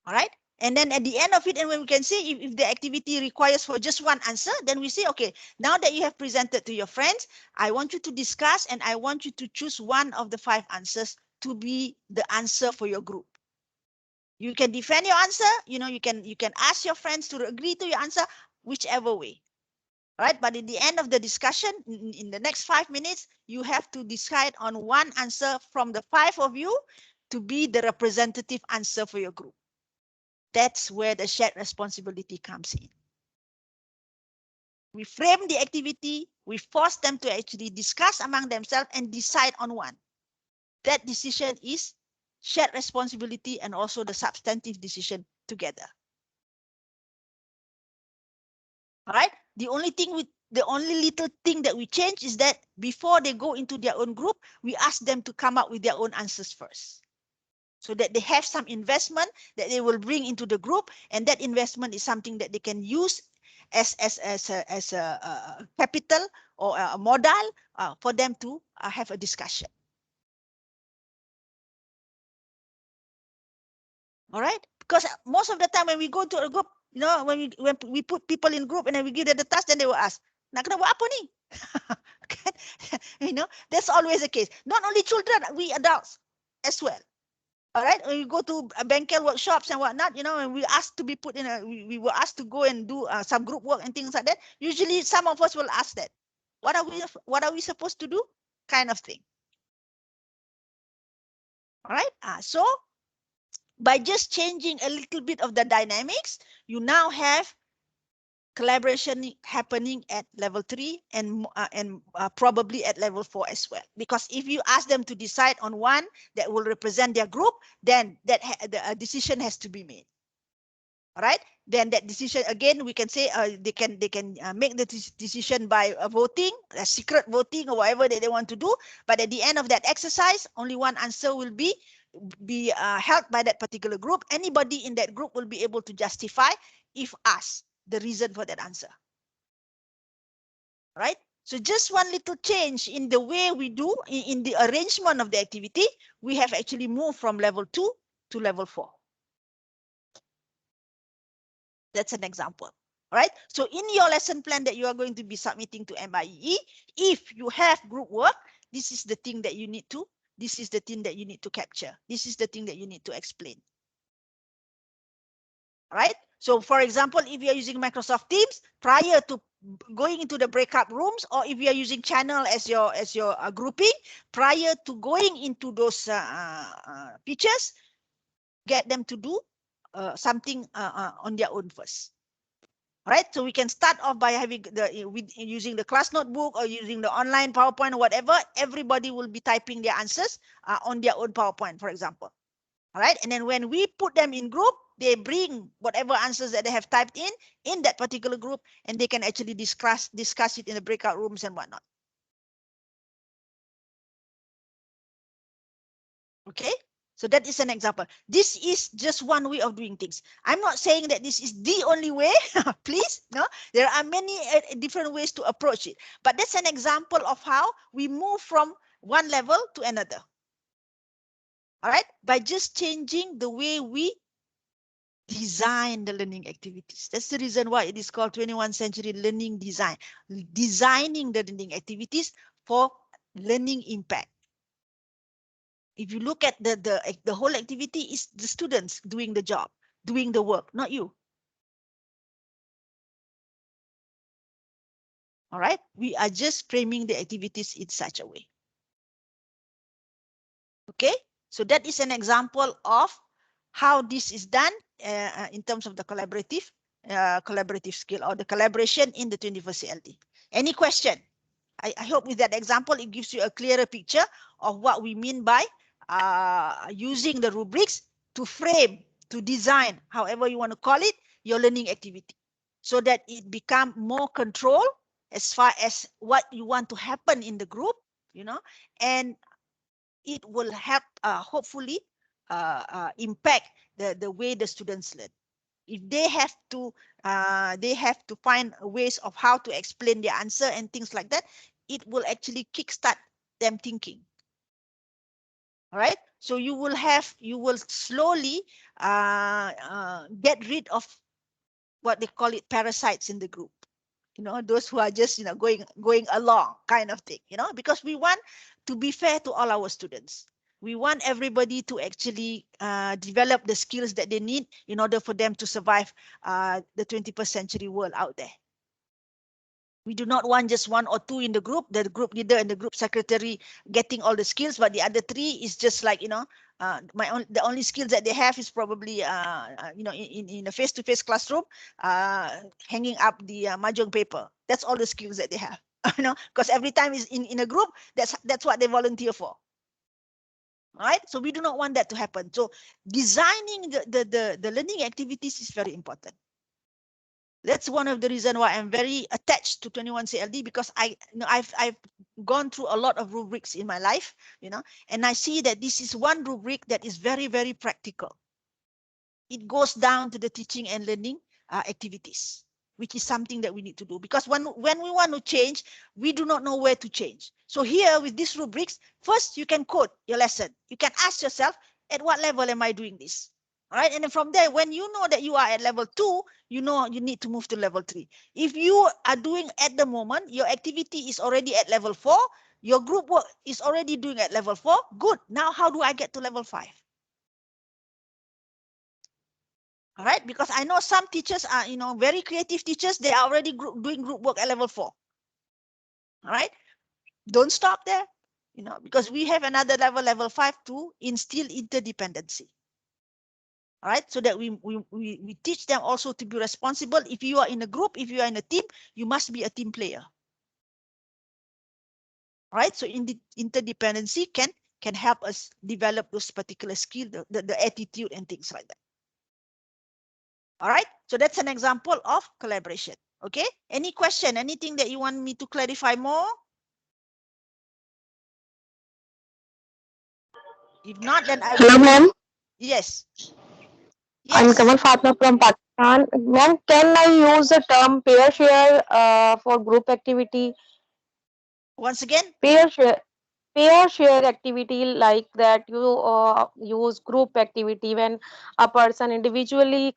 All right. And then at the end of it, and when we can see if the activity requires for just one answer, then we say, okay, now that you have presented to your friends, I want you to discuss and I want you to choose one of the 5 answers to be the answer for your group. You can defend your answer, you can ask your friends to agree to your answer, whichever way. Right? But in the end of the discussion, in the next 5 minutes, you have to decide on one answer from the 5 of you to be the representative answer for your group. That's where the shared responsibility comes in. We frame the activity, we force them to actually discuss among themselves and decide on one. That decision is shared responsibility and also the substantive decision together. All right. The only little thing that we change is that before they go into their own group, we ask them to come up with their own answers first, so that they have some investment that they will bring into the group, and that investment is something that they can use as a capital or a modal for them to have a discussion. All right, because most of the time when we go to a group, when we put people in group and then we give them the task, then they will ask, nak kena buat apa ni? That's always the case. Not only children, we adults as well. All right, when you go to banker workshops and whatnot, and we asked to be put in we were asked to go and do some group work and things like that. Usually, some of us will ask that, what are we supposed to do, kind of thing. All right, so by just changing a little bit of the dynamics, you now have collaboration happening at level 3 and probably at level 4 as well. Because if you ask them to decide on one that will represent their group, then the decision has to be made. All right, then that decision again, we can say they can make the decision by voting, secret voting or whatever that they want to do. But at the end of that exercise, only one answer will be held by that particular group. Anybody in that group will be able to justify, if asked, the reason for that answer. Right? So just one little change in the way we do, in the arrangement of the activity, we have actually moved from level 2 to level 4. That's an example. All right. So in your lesson plan that you are going to be submitting to MIE, if you have group work, this is the thing that you need to, this is the thing that you need to capture. This is the thing that you need to explain. All right. So for example, if you're using Microsoft Teams, prior to going into the breakout rooms, or if you're using channel as your grouping, prior to going into those features, get them to do something on their own first. All right, so we can start off by having using the class notebook or using the online PowerPoint or whatever. Everybody will be typing their answers on their own PowerPoint, for example. All right, and then when we put them in group, they bring whatever answers that they have typed in that particular group, and they can actually discuss it in the breakout rooms and whatnot. Okay. So that is an example. This is just one way of doing things. I'm not saying that this is the only way, please. No, there are many different ways to approach it. But that's an example of how we move from one level to another. All right, by just changing the way we design the learning activities. That's the reason why it is called 21st century learning design. Designing the learning activities for learning impact. If you look at the whole activity, is the students doing the job, doing the work, not you. All right, we are just framing the activities in such a way. Okay, so that is an example of how this is done in terms of the collaborative skill or the collaboration in the 21st CLD. Any question? I hope with that example, it gives you a clearer picture of what we mean by using the rubrics to frame, to design, however you want to call it, your learning activity, so that it become more control as far as what you want to happen in the group, and it will help hopefully impact the way the students learn. If they have to find ways of how to explain their answer and things like that, it will actually kickstart them thinking. All right, so you will slowly get rid of what they call it, parasites in the group. Those who are just going along kind of thing. Because we want to be fair to all our students. We want everybody to actually develop the skills that they need in order for them to survive the 21st century world out there. We do not want just one or two in the group leader and the group secretary getting all the skills, but the other three is just like, the only skills that they have is probably, in a face-to-face classroom, hanging up the mahjong paper. That's all the skills that they have, because every time is in a group, that's what they volunteer for. All right, so we do not want that to happen. So designing the learning activities is very important. That's one of the reasons why I'm very attached to 21 CLD, because I've gone through a lot of rubrics in my life, and I see that this is one rubric that is very, very practical. It goes down to the teaching and learning activities, which is something that we need to do, because when we want to change, we do not know where to change. So here with these rubrics, first you can code your lesson. You can ask yourself, at what level am I doing this? All right, and then from there, when you know that you are at level 2, you know you need to move to level 3. If you are doing at the moment, your activity is already at level 4, your group work is already doing at level 4, good. Now, how do I get to level 5? All right, because I know some teachers are, very creative teachers. They are already doing group work at level 4. All right, don't stop there, because we have another level 5 to instill interdependency. All right, so that we teach them also to be responsible. If you are in a group, if you are in a team, you must be a team player. All right, so in the interdependency can help us develop those particular skills, the attitude and things like that. All right, so that's an example of collaboration. Okay, any question, anything that you want me to clarify more? If not, then I Hello, will. ma'am. Yes. I'm Yes. Kamal Fatma from Pakistan. Ma'am, can I use the term pair share for group activity? Once again. Pair share, pair share activity like that you use group activity when a person individually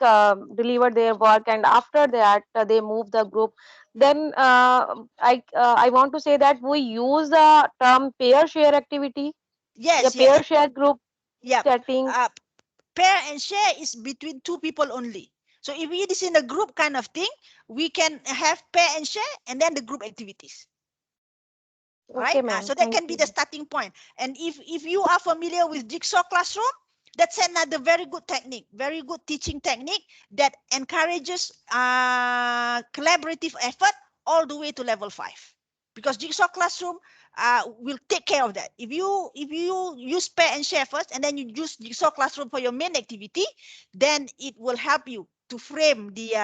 deliver their work and after that they move the group. Then I want to say that we use the term pair share activity, the Yes. Yeah. pair share group Yeah. setting. Pair and share is between 2 people only. So if it is in a group kind of thing, we can have pair and share and then the group activities. All right. Okay, ma'am. So that Thank can be the you. starting point. And if you are familiar with Jigsaw Classroom, that's another very good technique, very good teaching technique that encourages collaborative effort all the way to level 5. Because Jigsaw Classroom will take care of that. If you use pair and share first, and then you use Jigsaw Classroom for your main activity, then it will help you to frame the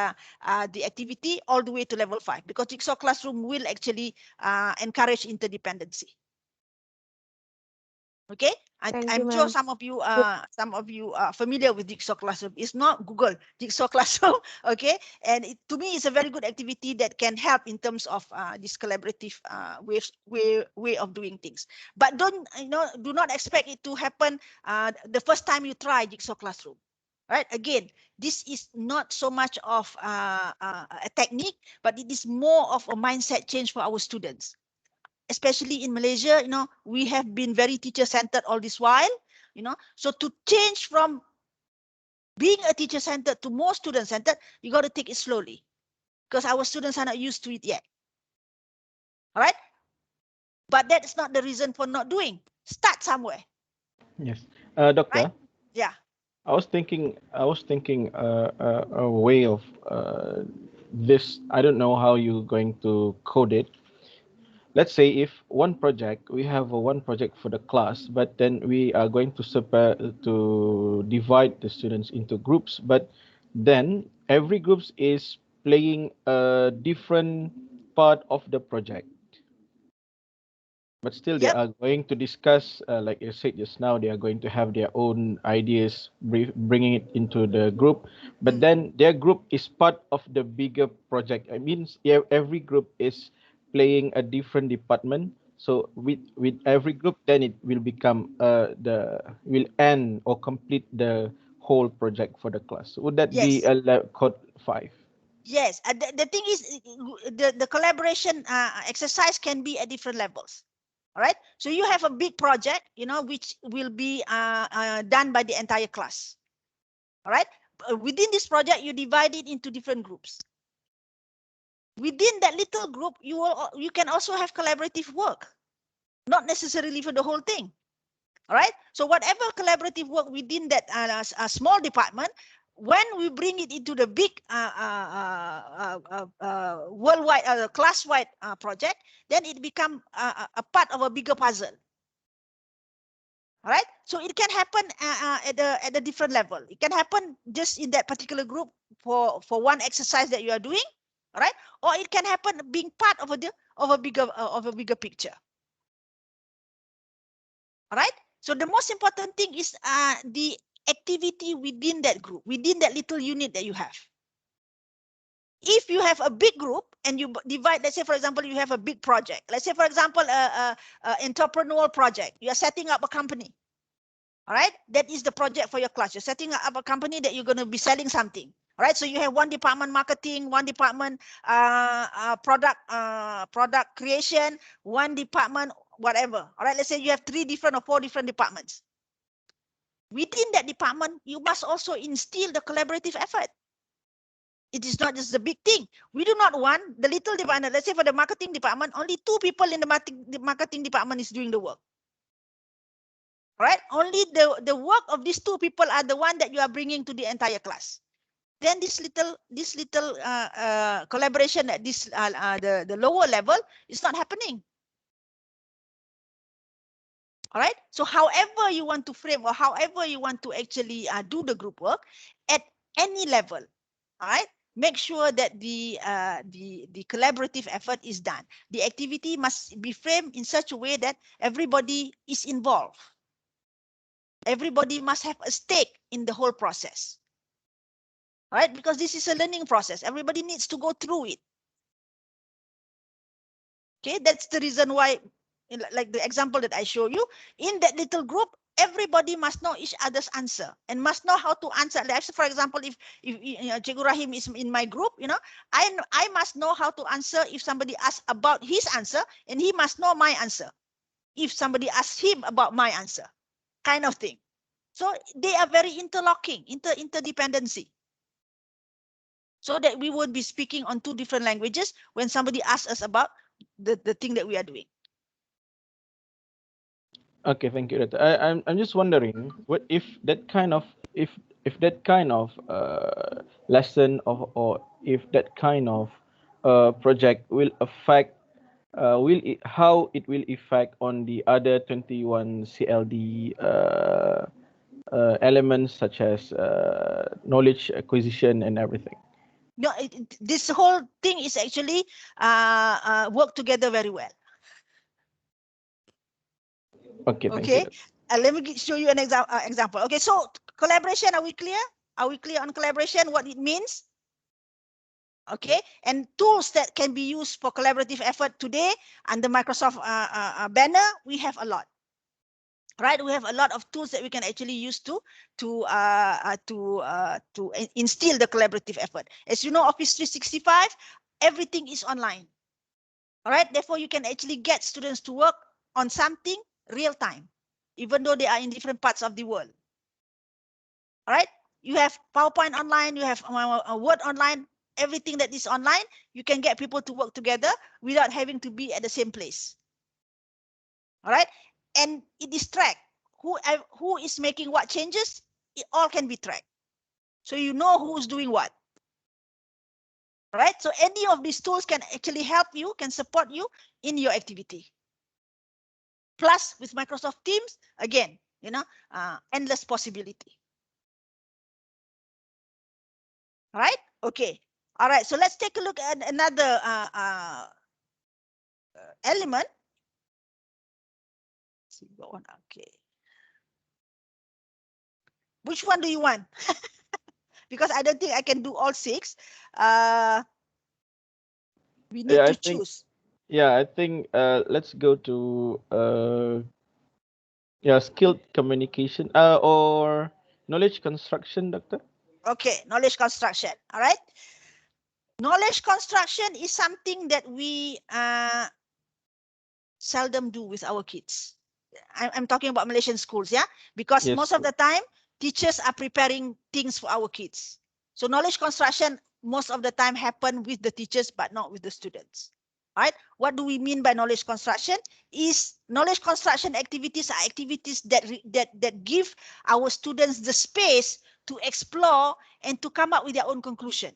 activity all the way to level 5. Because Jigsaw Classroom will actually encourage interdependency. Okay, Thank you, I'm sure ma'am. some of you are familiar with Jigsaw Classroom. It's not Google, Jigsaw Classroom. Okay, and to me, it's a very good activity that can help in terms of this collaborative way of doing things. But do not expect it to happen the first time you try Jigsaw Classroom. Right? Again, this is not so much of a technique, but it is more of a mindset change for our students. Especially in Malaysia, we have been very teacher-centered all this while, so to change from being a teacher-centered to more student-centered, you got to take it slowly because our students are not used to it yet. All right? But that's not the reason for not doing. Start somewhere. Yes. Right? Doctor, Yeah. I was thinking a way of this. I don't know how you're going to code it. Let's say if one project, we have one project for the class, but then we are going to divide the students into groups, but then every groups is playing a different part of the project, but still they Yep. are going to discuss, like you said just now, they are going to have their own ideas, bringing it into the group, but Mm. then their group is part of the bigger project. It means every group is playing a different department, so with every group then it will become the will end or complete the whole project for the class. Would that be Yes. a code 5? Yes. The thing is, the collaboration exercise can be at different levels. All right. So you have a big project, which will be done by the entire class. All right. Within this project, you divide it into different groups. Within that little group, you can also have collaborative work, not necessarily for the whole thing. All right. So whatever collaborative work within that small department, when we bring it into the big worldwide, class-wide project, then it becomes a part of a bigger puzzle. All right. So it can happen at a different level. It can happen just in that particular group for one exercise that you are doing. All right. Or it can happen being part of a bigger picture. All right. So the most important thing is the activity within that group, within that little unit that you have. If you have a big group and you divide, let's say, for example, you have a big project. Let's say, for example, a entrepreneurial project. You are setting up a company. All right. That is the project for your class. You're setting up a company that you're going to be selling something. All right. So you have one department marketing, one department product creation, one department whatever. All right. Let's say you have 3 different or 4 different departments. within that department, you must also instill the collaborative effort. It is not just the big thing. We do not want the little department. Let's say for the marketing department, only 2 people in the marketing department is doing the work. Right? Only the work of these 2 people are the one that you are bringing to the entire class. Then this little collaboration at this the lower level is not happening. All right. So however you want to frame, or however you want to actually do the group work at any level, all right, make sure that the collaborative effort is done. The activity must be framed in such a way that everybody is involved. Everybody must have a stake in the whole process. All right, because this is a learning process. Everybody needs to go through it. Okay, that's the reason why, like the example that I show you, in that little group, everybody must know each other's answer and must know how to answer. Like, for example, if Chegu Rahim is in my group, I must know how to answer if somebody asks about his answer, and he must know my answer if somebody asks him about my answer, kind of thing. So they are very interlocking, interdependency. So that we would be speaking on 2 different languages when somebody asks us about the thing that we are doing. Okay, thank you, Doctor. I'm just wondering what if that kind of lesson or if that kind of project will affect how it will affect on the other 21 CLD elements such as knowledge acquisition and everything. No, this whole thing is actually work together very well. Okay, thank Okay, you. let me show you an example. Okay, so collaboration, are we clear? Are we clear on collaboration, what it means? Okay, and tools that can be used for collaborative effort today under Microsoft banner, we have a lot. Right, we have a lot of tools that we can actually use to instill the collaborative effort. As you know, Office 365, everything is online. All right, therefore you can actually get students to work on something real time, even though they are in different parts of the world. All right, you have PowerPoint online, you have Word online, everything that is online, you can get people to work together without having to be at the same place. All right, and it is tracked. Who is making what changes, it all can be tracked. So you know who's doing what. All right, so any of these tools can actually help you, can support you in your activity. Plus with Microsoft Teams, again, endless possibility. All right, okay. All right, so let's take a look at another element. Let's see, go on. Okay. Which one do you want? Because I don't think I can do all 6. We need to choose. I think let's go to skilled communication or knowledge construction, Doctor. Okay, knowledge construction. All right. Knowledge construction is something that we seldom do with our kids. I'm talking about Malaysian schools, yeah? Because Yes. most of the time, teachers are preparing things for our kids. So knowledge construction most of the time happen with the teachers, but not with the students. All right. What do we mean by knowledge construction? Is knowledge construction activities are activities that give our students the space to explore and to come up with their own conclusion.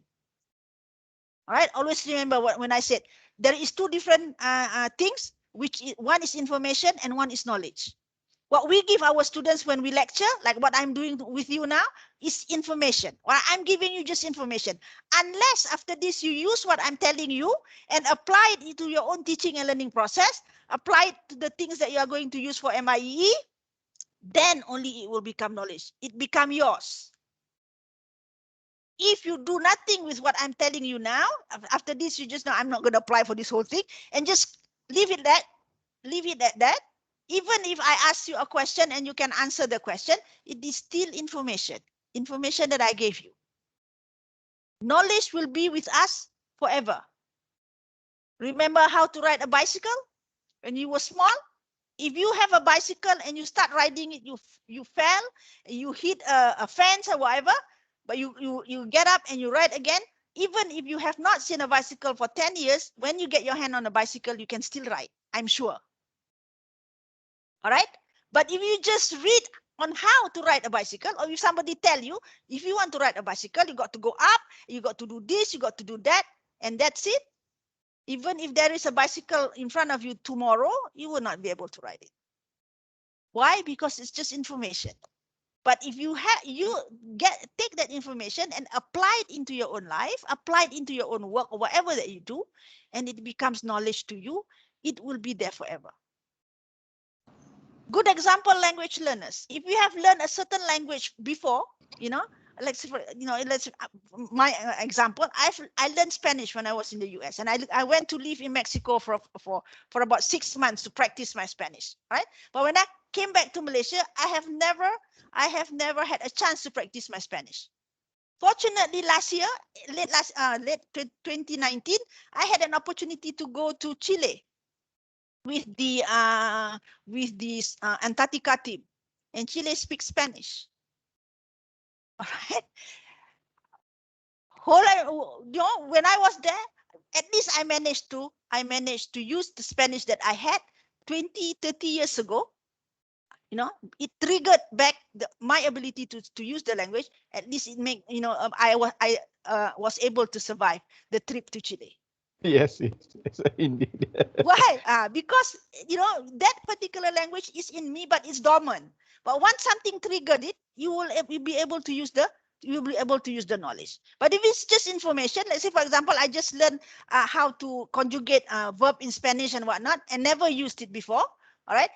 All right. Always remember when I said there is 2 different things, which one is information and one is knowledge. What we give our students when we lecture, like what I'm doing with you now, is information. Well, I'm giving you just information. Unless after this you use what I'm telling you and apply it into your own teaching and learning process, apply it to the things that you are going to use for MIE, then only it will become knowledge. It become yours. If you do nothing with what I'm telling you now, after this, you just know I'm not going to apply for this whole thing, and just leave it at that. Even if I ask you a question and you can answer the question, it is still information that I gave you. Knowledge will be with us forever. Remember how to ride a bicycle when you were small? If you have a bicycle and you start riding it, you fell, you hit a fence or whatever, but you get up and you ride again. Even if you have not seen a bicycle for 10 years, when you get your hand on a bicycle, you can still ride, I'm sure. All right. But if you just read on how to ride a bicycle, or if somebody tell you, if you want to ride a bicycle, you got to go up, you got to do this, you got to do that, and that's it. Even if there is a bicycle in front of you tomorrow, you will not be able to ride it. Why? Because it's just information. But if you take that information and apply it into your own life, apply it into your own work or whatever that you do, and it becomes knowledge to you, it will be there forever. Good example, language learners. If you have learned a certain language before, let's say, my example, I learned Spanish when I was in the US, and I went to live in Mexico for about 6 months to practice my Spanish, right? But when I came back to Malaysia, I have never had a chance to practice my Spanish. Fortunately, last year, late 2019, I had an opportunity to go to Chile with the Antarctica team, and Chile speaks Spanish. All right. When I was there, at least I managed to use the Spanish that I had 20, 30 years ago. It triggered back my ability to use the language. At least it made, I was able to survive the trip to Chile. Yes, indeed. Why? Because that particular language is in me, but it's dormant. But once something triggered it, you will be able to use the knowledge. But if it's just information, let's say for example, I just learned how to conjugate verb in Spanish and whatnot, and never used it before. All right.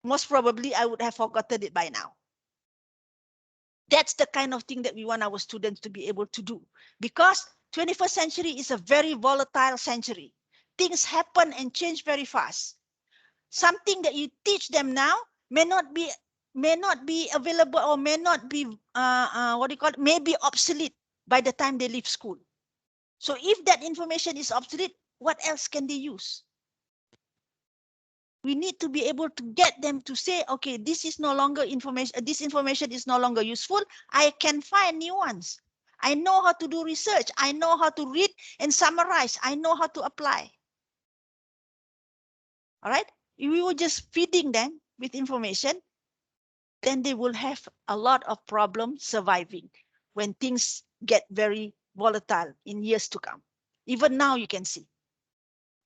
Most probably I would have forgotten it by now. That's the kind of thing that we want our students to be able to do, because 21st century is a very volatile century. Things happen and change very fast. Something that you teach them now may not be available, or may not be may be obsolete by the time they leave school. So if that information is obsolete, what else can they use? We need to be able to get them to say, okay, this is no longer information. This information is no longer useful. I can find new ones. I know how to do research. I know how to read and summarize. I know how to apply. All right. If we were just feeding them with information, then they will have a lot of problems surviving when things get very volatile in years to come. Even now you can see.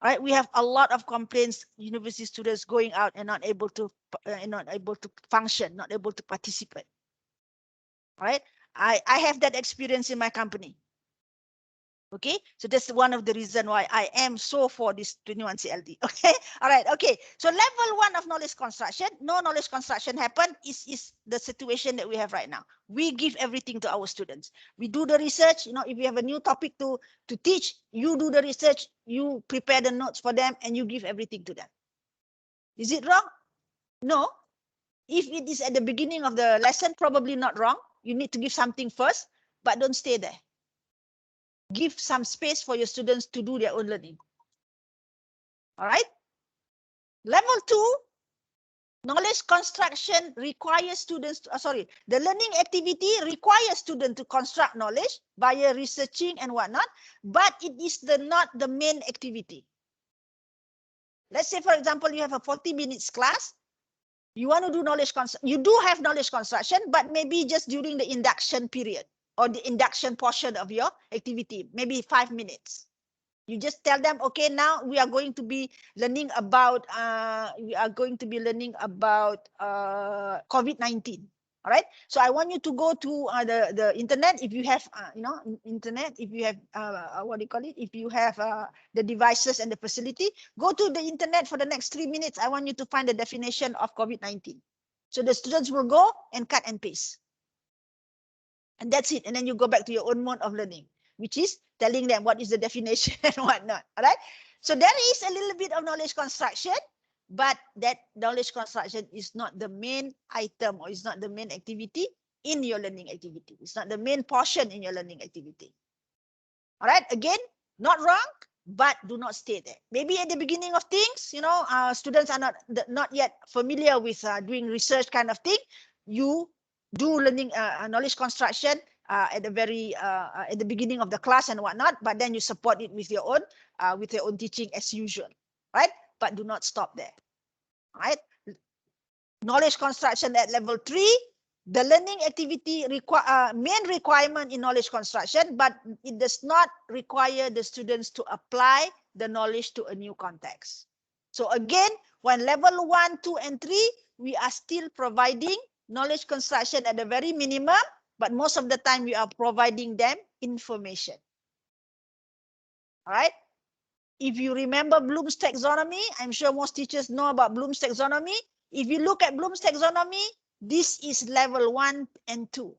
All right, we have a lot of complaints, university students going out and not able to function, not able to participate. All right, I have that experience in my company. Okay, so that's one of the reasons why I am so for this 21 CLD. Okay, all right, okay. So level 1 of knowledge construction, no knowledge construction happen is the situation that we have right now. We give everything to our students. We do the research. If you have a new topic to teach, you do the research, you prepare the notes for them, and you give everything to them. Is it wrong? No. If it is at the beginning of the lesson, probably not wrong. You need to give something first, but don't stay there. Give some space for your students to do their own learning. All right. Level 2, knowledge construction requires students to, the learning activity requires students to construct knowledge via researching and whatnot, but it is not the main activity. Let's say, for example, you have a 40 minutes class. You want to do knowledge construction. You do have knowledge construction, but maybe just during the induction period or the induction portion of your activity, maybe 5 minutes. You just tell them, okay, now we are going to be learning about COVID-19. All right. So I want you to go to the internet. If you have, internet, if you have, if you have the devices and the facility, go to the internet for the next 3 minutes. I want you to find the definition of COVID-19. So the students will go and cut and paste. And that's it. And then you go back to your own mode of learning, which is telling them what is the definition and whatnot. All right. So there is a little bit of knowledge construction, but that knowledge construction is not the main item, or is not the main activity in your learning activity. It's not the main portion in your learning activity. All right. Again, not wrong, but do not stay there. Maybe at the beginning of things, students are not yet familiar with doing research kind of thing. You do learning knowledge construction at the beginning of the class and whatnot, but then you support it with your own teaching as usual, right? But do not stop there, right? Knowledge construction at level 3. The learning activity main requirement in knowledge construction, but it does not require the students to apply the knowledge to a new context. So again, when level 1, 2, and 3, we are still providing knowledge construction at the very minimum, but most of the time we are providing them information. All right. If you remember Bloom's taxonomy, I'm sure most teachers know about Bloom's taxonomy. If you look at Bloom's taxonomy, this is level 1 and 2.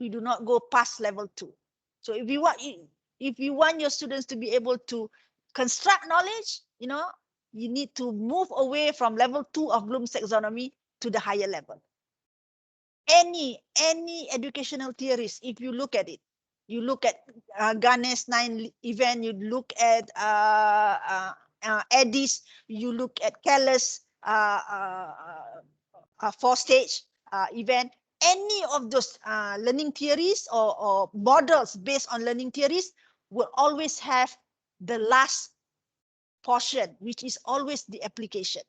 We do not go past level 2. So if you want your students to be able to construct knowledge, you need to move away from level 2 of Bloom's taxonomy to the higher level. Any educational theories, if you look at it, you look at Ganesh 9 event, you look at Addis, you look at Keller's 4-stage event, any of those learning theories or models based on learning theories will always have the last portion, which is always the application.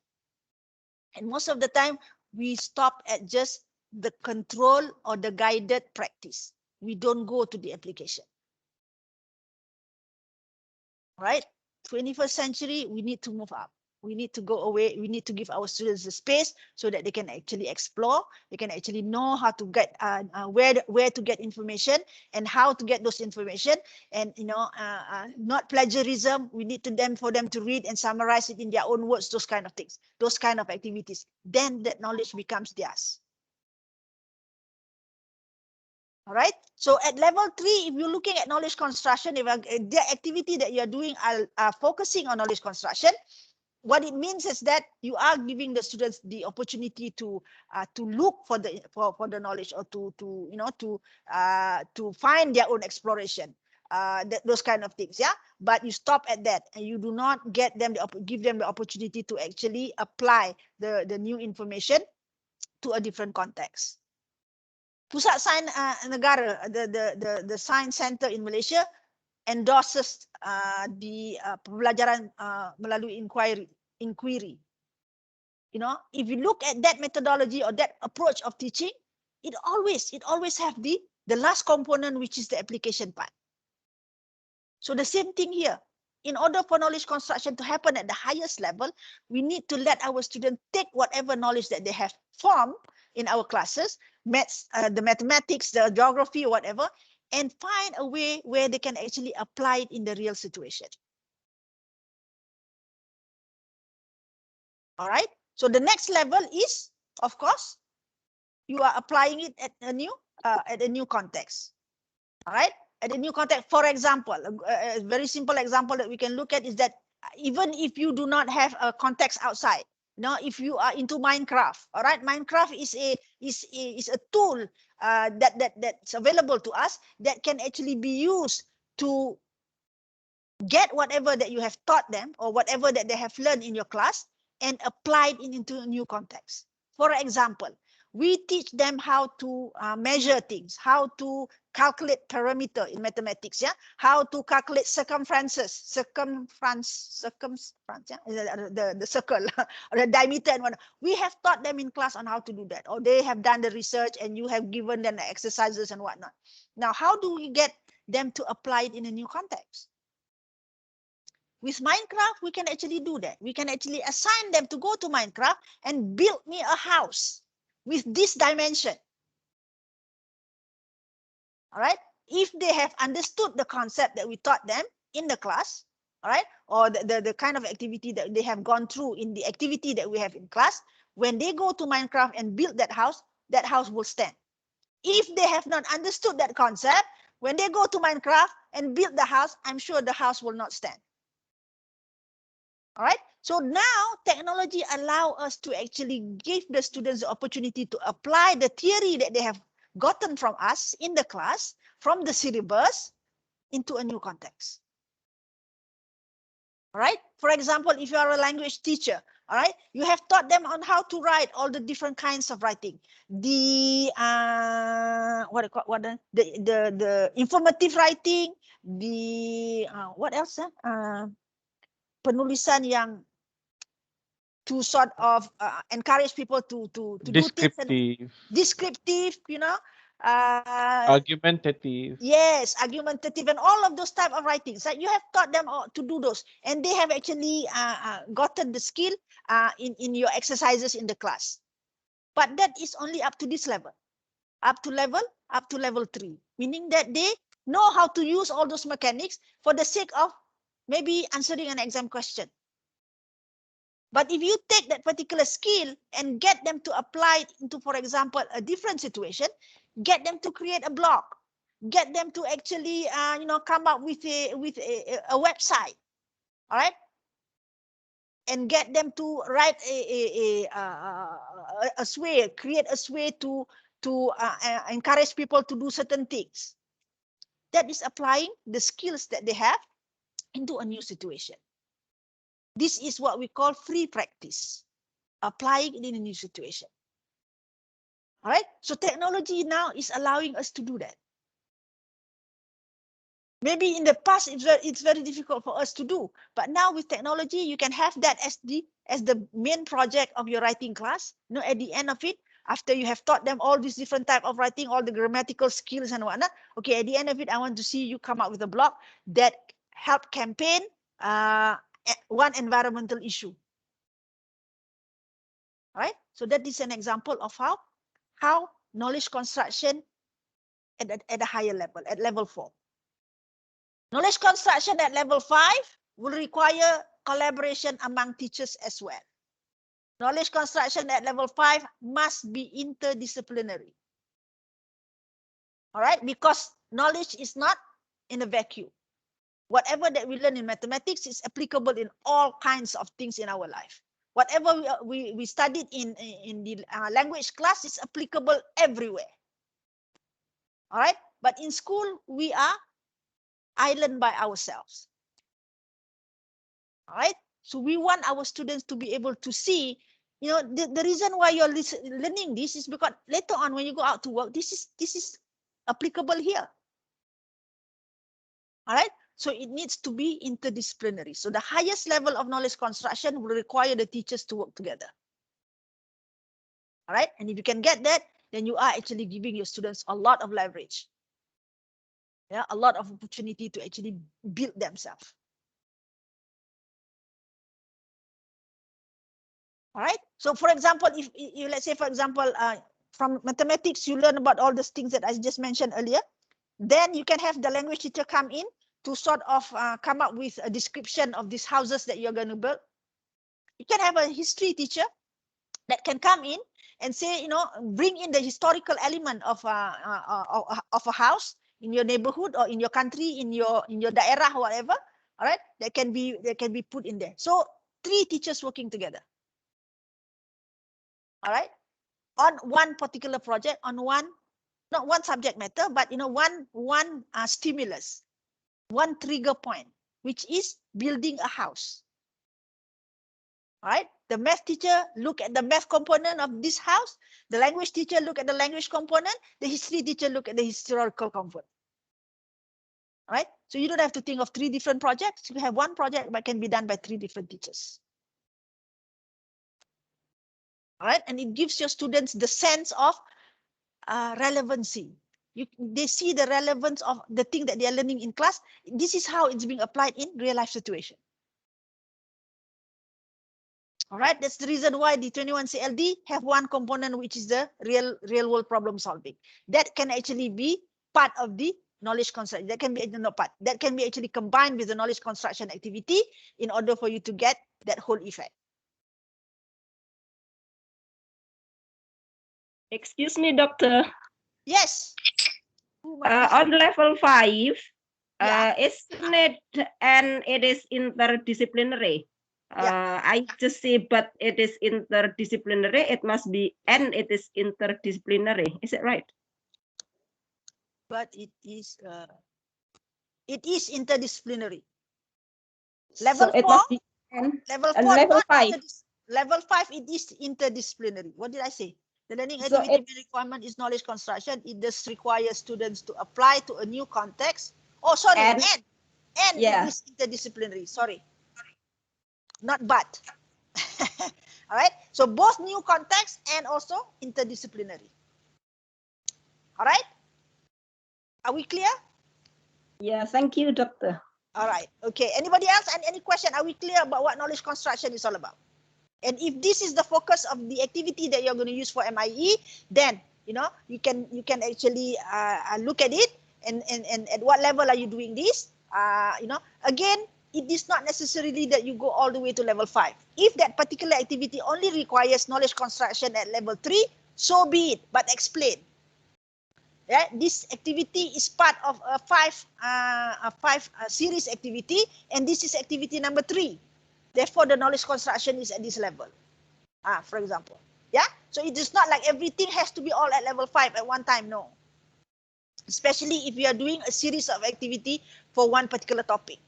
And most of the time, we stop at just the control or the guided practice. We don't go to the application. Right? 21st century, we need to move up. We need to go away. We need to give our students the space so that they can actually explore. They can actually know how to get where to get information and how to get those information. And not plagiarism. We need for them to read and summarize it in their own words. Those kind of things. Those kind of activities. Then that knowledge becomes theirs. All right. So at level 3, if you're looking at knowledge construction, if the activity that you're doing are focusing on knowledge construction, what it means is that you are giving the students the opportunity to look for the knowledge, or to find their own exploration, those kind of things. Yeah. But you stop at that, and you do not give them the opportunity to actually apply the new information to a different context. Pusat Sains Negara, the Science Center in Malaysia, endorses the pembelajaran melalui inquiry. If you look at that methodology or that approach of teaching, it always have the last component, which is the application part. So the same thing here. In order for knowledge construction to happen at the highest level, we need to let our students take whatever knowledge that they have formed in our classes, the mathematics, the geography, or whatever, and find a way where they can actually apply it in the real situation. All right. So the next level is, of course, you are applying it at a new context. All right. At a new context. For example, a very simple example that we can look at is that even if you do not have a context outside, if you are into Minecraft, all right, Minecraft is a tool that's available to us that can actually be used to get whatever that you have taught them or whatever that they have learned in your class and apply it into a new context. For example, we teach them how to measure things, how to calculate parameter in mathematics, yeah, how to calculate circumference, yeah, the circle or the diameter and whatnot. We have taught them in class on how to do that, or they have done the research and you have given them the exercises and whatnot. Now, how do we get them to apply it in a new context? With Minecraft, we can actually do that. We can actually assign them to go to Minecraft and build me a house with this dimension. All right. If they have understood the concept that we taught them in the class, all right, or the kind of activity that they have gone through in the activity that we have in class, when they go to Minecraft and build that house will stand. If they have not understood that concept, when they go to Minecraft and build the house, I'm sure the house will not stand. All right. So now technology allows us to actually give the students the opportunity to apply the theory that they have gotten from us in the class, from the syllabus, into a new context. All right. For example, if you are a language teacher, all right, you have taught them on how to write all the different kinds of writing. The the informative writing, the what else? Penulisan yang to sort of encourage people to do things and descriptive, you know, argumentative. Yes, argumentative and all of those type of writings. Like you have taught them to do those, and they have actually gotten the skill in your exercises in the class. But that is only up to this level, up to level 3, meaning that they know how to use all those mechanics for the sake of maybe answering an exam question. But if you take that particular skill and get them to apply it into, for example, a different situation, get them to create a blog, get them to actually, you know, come up with a website, all right, and get them to write a sway, create a sway to encourage people to do certain things. That is applying the skills that they have into a new situation. This is what we call free practice, applying it in a new situation. All right. So technology now is allowing us to do that. Maybe in the past it's very difficult for us to do, but now with technology you can have that as the main project of your writing class. You know, at the end of it, after you have taught them all these different type of writing, all the grammatical skills and whatnot. Okay, at the end of it, I want to see you come up with a blog that help campaign one environmental issue. All right. So that is an example of how knowledge construction at a higher level, at level 4. Knowledge construction at level 5 will require collaboration among teachers as well. Knowledge construction at level 5 must be interdisciplinary. All right, because knowledge is not in a vacuum. Whatever that we learn in mathematics is applicable in all kinds of things in our life. Whatever we studied in the language class is applicable everywhere. All right, but in school we are island by ourselves. All right, so we want our students to be able to see, you know, the reason why you're learning this is because later on when you go out to work, this is applicable here. All right, so it needs to be interdisciplinary. So the highest level of knowledge construction will require the teachers to work together. All right, and if you can get that, then you are actually giving your students a lot of leverage. Yeah, a lot of opportunity to actually build themselves. All right. So for example, if you, let's say, for example, from mathematics, you learn about all these things that I just mentioned earlier, then you can have the language teacher come in to sort of come up with a description of these houses that you're going to build. You can have a history teacher that can come in and say, you know, bring in the historical element of a house in your neighborhood or in your country, in your daerah, whatever. All right, that can be put in there. So 3 teachers working together. All right, on one particular project, on not one subject matter, but, you know, one stimulus, one trigger point, which is building a house. All right, the math teacher look at the math component of this house, the language teacher look at the language component, the history teacher look at the historical component. All right, so you don't have to think of 3 different projects. You have one project that can be done by 3 different teachers. All right, and it gives your students the sense of relevancy. They see the relevance of the thing that they are learning in class. This is how it's being applied in real life situation. All right, that's the reason why the 21 CLD have one component, which is the real world problem solving. That can actually be part of the knowledge construction. That can be not part. That can be actually combined with the knowledge construction activity in order for you to get that whole effect. Excuse me, doctor. Yes. On level 5, Yeah. isn't it, and it is interdisciplinary? I just say, but it is interdisciplinary. It must be, and it is interdisciplinary. Is it right? But it is interdisciplinary. Level So it 4, must be level and 4 level not 5. level 5 it is interdisciplinary. What did I say? The learning So activity it's requirement is knowledge construction. It does require students to apply to a new context. Oh, sorry, and and it yeah. is interdisciplinary. Sorry, not but. All right. So both new context and also interdisciplinary. All right. Are we clear? Yeah, thank you, Doctor. All right. Okay. Anybody else and any question? Are we clear about what knowledge construction is all about? And if this is the focus of the activity that you're going to use for MIE, then you can actually look at it and at what level are you doing this? Again, it is not necessarily that you go all the way to level 5. If that particular activity only requires knowledge construction at level 3, so be it. But explain. Yeah, this activity is part of a five series activity, and this is activity number 3. Therefore, the knowledge construction is at this level. For example, yeah. So it is not like everything has to be all at level 5 at one time. No. Especially if you are doing a series of activity for one particular topic.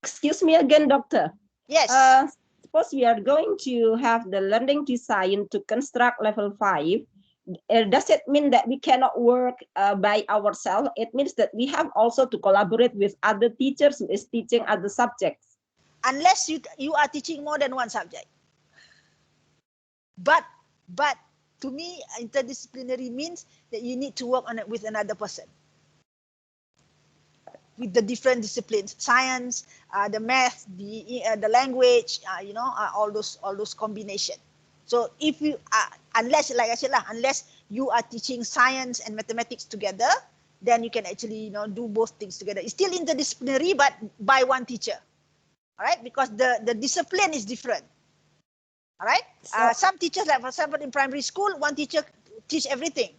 Excuse me again, Doctor. Yes. Suppose we are going to have the learning design to construct level 5. Does it mean that we cannot work by ourselves? It means that we have also to collaborate with other teachers who is teaching other subjects. Unless you are teaching more than one subject. But to me, interdisciplinary means that you need to work on it with another person. With the different disciplines, science, the math, the language, all those combination. So if you unless, like I said, unless you are teaching science and mathematics together, then you can actually do both things together. It's still interdisciplinary, but by one teacher. All right, because the discipline is different. All right. So, some teachers, like for example in primary school, one teacher teach everything.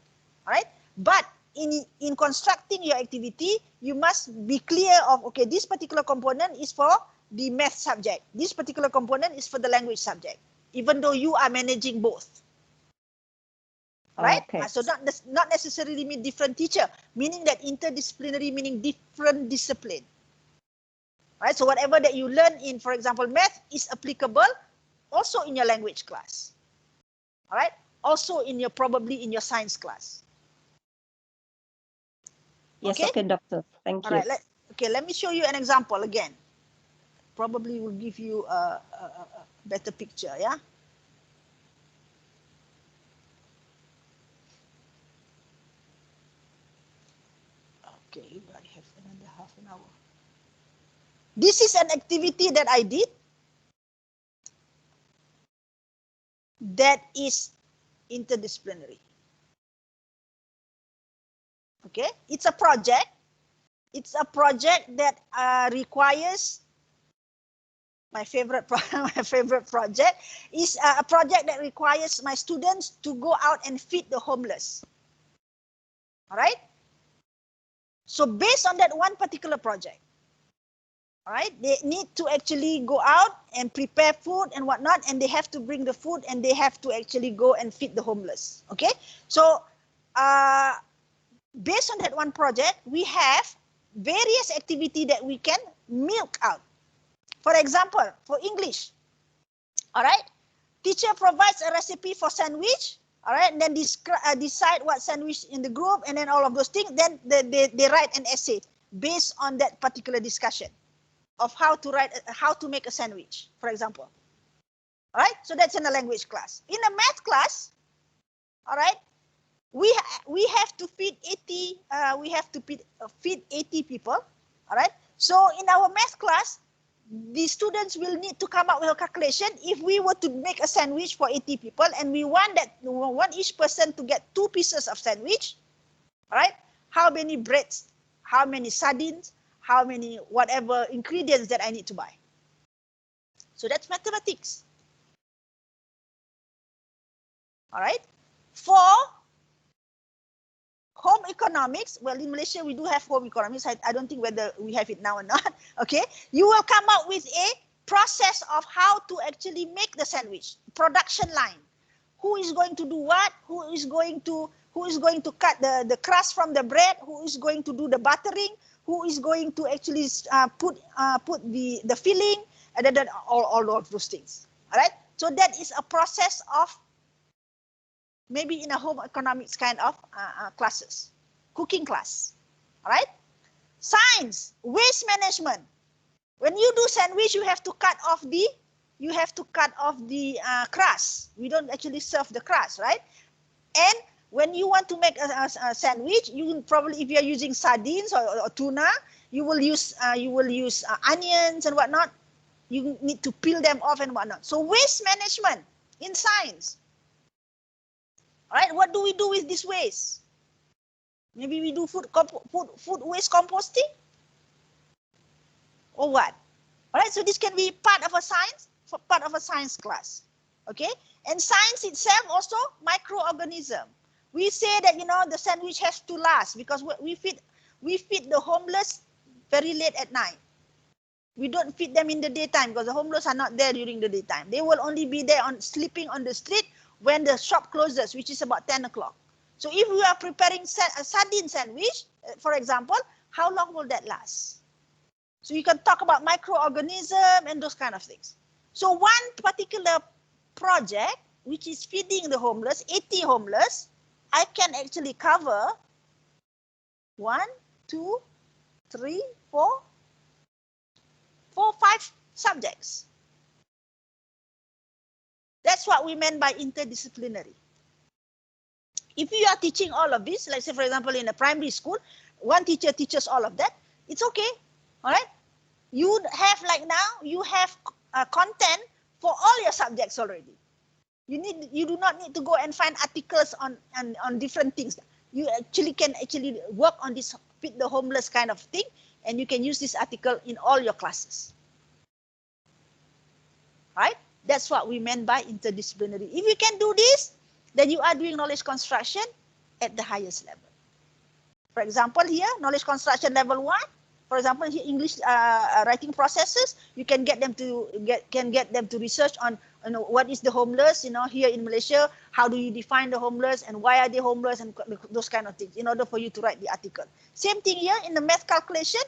All right, but in constructing your activity, you must be clear of, okay, this particular component is for the math subject. This particular component is for the language subject, even though you are managing both. Right? okay. So not necessarily mean different teacher, meaning that interdisciplinary meaning different discipline. Right? So whatever that you learn in, for example, math is applicable also in your language class. All right? Also probably in your science class. Yes, okay, Doctor. Thank you. All right. Let me show you an example again. Probably will give you a better picture, yeah? Okay, I have another half an hour. This is an activity that I did that is interdisciplinary. Okay, it's a project. It's a project that requires my favorite project is a project that requires my students to go out and feed the homeless. All right. So based on that one particular project, all right, they need to actually go out and prepare food and whatnot, and they have to bring the food and they have to actually go and feed the homeless. Okay. So based on that one project, we have various activity that we can milk out. For example, for English, all right, teacher provides a recipe for sandwich, all right, and then decide what sandwich in the group, and then all of those things. Then they write an essay based on that particular discussion of how to make a sandwich, for example. All right, so that's in a language class. In a math class, all right, we have to feed 80. We have to feed 80 people. All right. So in our math class, the students will need to come up with a calculation. If we were to make a sandwich for 80 people, and we want each person to get 2 pieces of sandwich, all right? How many breads? How many sardines? How many whatever ingredients that I need to buy? So that's mathematics. All right. For home economics, well, in Malaysia, we do have home economics. I don't think whether we have it now or not. Okay. You will come up with a process of how to actually make the sandwich, production line. Who is going to do what? Who is going to cut the crust from the bread? Who is going to do the buttering? who is going to actually put the filling, and then all of those things. All right. So that is a process of maybe in a home economics kind of classes, cooking class. All right. Science, waste management. When you do sandwich, you have to cut off the crust. We don't actually serve the crust, right? And when you want to make a sandwich, you will probably, if you are using sardines or tuna, you will use onions and whatnot. You need to peel them off and whatnot. So waste management in science. All right, what do we do with this waste? Maybe we do food waste composting, or what? All right, so this can be part of a science class. Okay, and science itself also microorganism. We say that the sandwich has to last because we feed the homeless very late at night. We don't feed them in the daytime because the homeless are not there during the daytime. They will only be there sleeping on the street when the shop closes, which is about 10 o'clock. So if we are preparing a sardine sandwich, for example, how long will that last? So you can talk about microorganism and those kind of things. So one particular project, which is feeding the homeless, 80 homeless, I can actually cover 1, 2, 3, 4, 5 subjects. That's what we meant by interdisciplinary. If you are teaching all of this, like say for example in a primary school, one teacher teaches all of that, it's okay. All right. You have you have content for all your subjects already. You do not need to go and find articles on different things. You can work on this feed the homeless kind of thing, and you can use this article in all your classes. Right? That's what we meant by interdisciplinary. If you can do this, then you are doing knowledge construction at the highest level. For example, here, knowledge construction level 1. For example, here English writing processes, you can get them to research on what is the homeless. Here in Malaysia, how do you define the homeless and why are they homeless and those kind of things in order for you to write the article. Same thing here in the math calculation,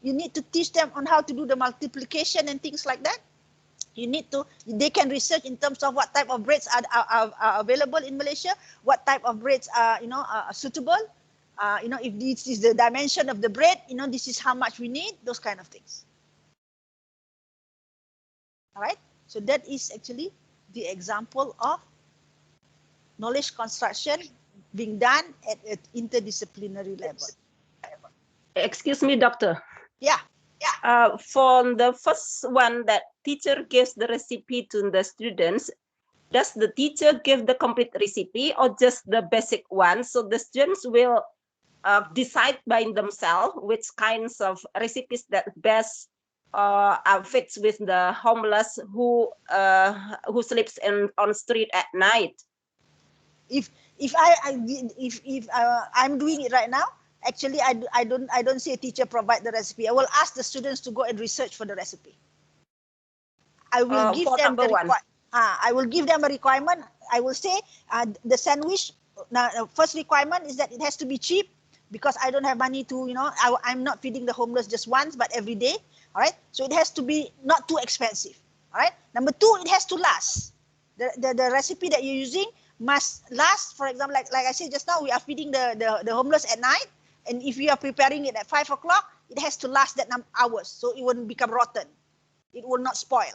you need to teach them on how to do the multiplication and things like that. They can research in terms of what type of breads are available in Malaysia, what type of breads are suitable. If this is the dimension of the bread, this is how much we need, those kind of things. All right. So that is actually the example of knowledge construction being done at an interdisciplinary level. Excuse me, doctor. Yeah. For the first one, that teacher gives the recipe to the students, does the teacher give the complete recipe or just the basic one? So the students will decide by themselves which kinds of recipes that best fits with the homeless who sleeps on street at night. If I'm doing it right now, actually I don't see a teacher provide the recipe. I will ask the students to go and research for the recipe. I will give them I will give them a requirement. I will say the sandwich. Now, first requirement is that it has to be cheap, because I don't have money to, I'm not feeding the homeless just once, but every day. All right. So it has to be not too expensive. All right. Number 2, it has to last. The recipe that you're using must last. For example, like I said just now, we are feeding the homeless at night. And if you are preparing it at 5 o'clock, it has to last that hours. So it wouldn't become rotten. It will not spoil.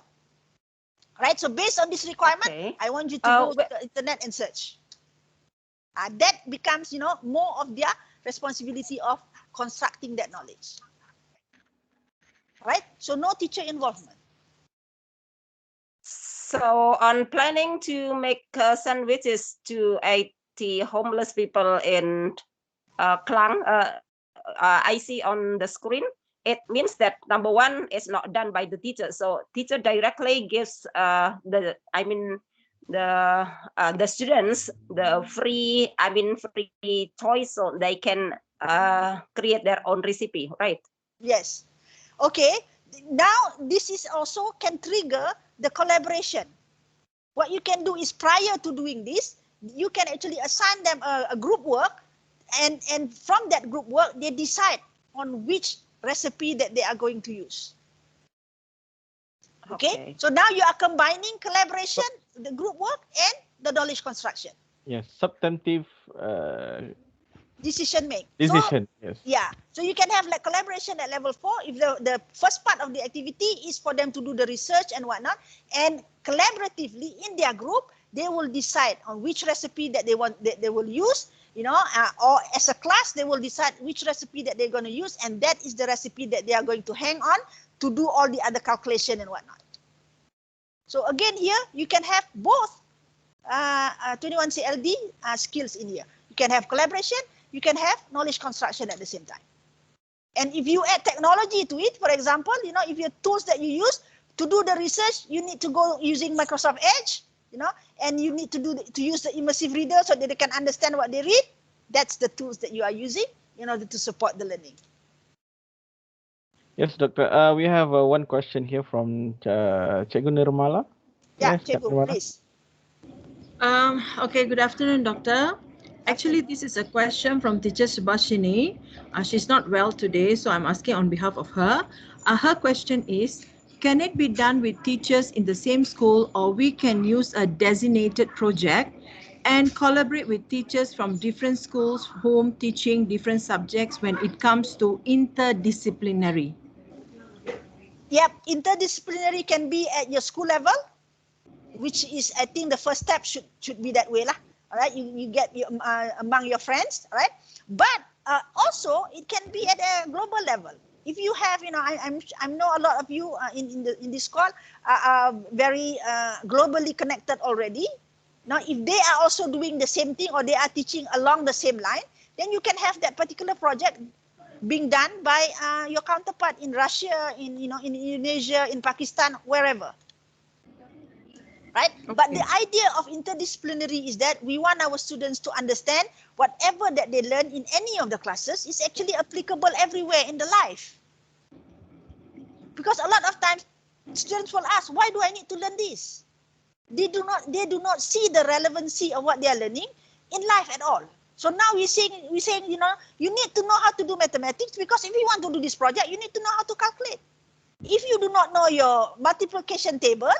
Right. So based on this requirement, okay, I want you to go to the internet and search. That becomes, more of their responsibility of constructing that knowledge. Right? So no teacher involvement. So on planning to make sandwiches to 80 homeless people in Klang, I see on the screen, it means that number 1 is not done by the teacher. So teacher directly gives the students the free choice, so they can create their own recipe, right? Yes. Okay. Now this is also can trigger the collaboration. What you can do is, prior to doing this, you can actually assign them a group work, and from that group work they decide on which recipe that they are going to use. Okay. So now you are combining collaboration, the group work, and the knowledge construction. Yes, substantive decision make. Decision, So, yes. Yeah. So you can have like collaboration at level 4 if the first part of the activity is for them to do the research and whatnot, and collaboratively in their group they will decide on which recipe that they want that they will use, or as a class they will decide which recipe that they're going to use, and that is the recipe that they are going to hang on to do all the other calculation and whatnot. So again here you can have both 21 CLD skills in here. You can have collaboration, you can have knowledge construction at the same time. And if you add technology to it, for example, if your tools that you use to do the research, you need to go using Microsoft Edge, and you need to use the immersive reader so that they can understand what they read. That's the tools that you are using in order to support the learning. Yes, Doctor. We have one question here from Chegu Nirmala. Yeah, Yes, Chegu, please. Okay, good afternoon, Doctor. Actually, this is a question from teacher Subhashini. She's not well today, so I'm asking on behalf of her. Her question is, can it be done with teachers in the same school, or we can use a designated project and collaborate with teachers from different schools whom teaching different subjects when it comes to interdisciplinary? Yep, interdisciplinary can be at your school level, which is, I think, the first step should be that way lah. All right, you get among your friends, all right. But also it can be at a global level. If you have, I know a lot of you in this call are very globally connected already. Now, if they are also doing the same thing or they are teaching along the same line, then you can have that particular project being done by your counterpart in Russia, in Indonesia, in Pakistan, wherever. Right? Okay. But the idea of interdisciplinary is that we want our students to understand whatever that they learn in any of the classes is actually applicable everywhere in the life. Because a lot of times students will ask, why do I need to learn this? They do not see the relevancy of what they are learning in life at all. So now we're saying, you need to know how to do mathematics, because if you want to do this project, you need to know how to calculate. If you do not know your multiplication table,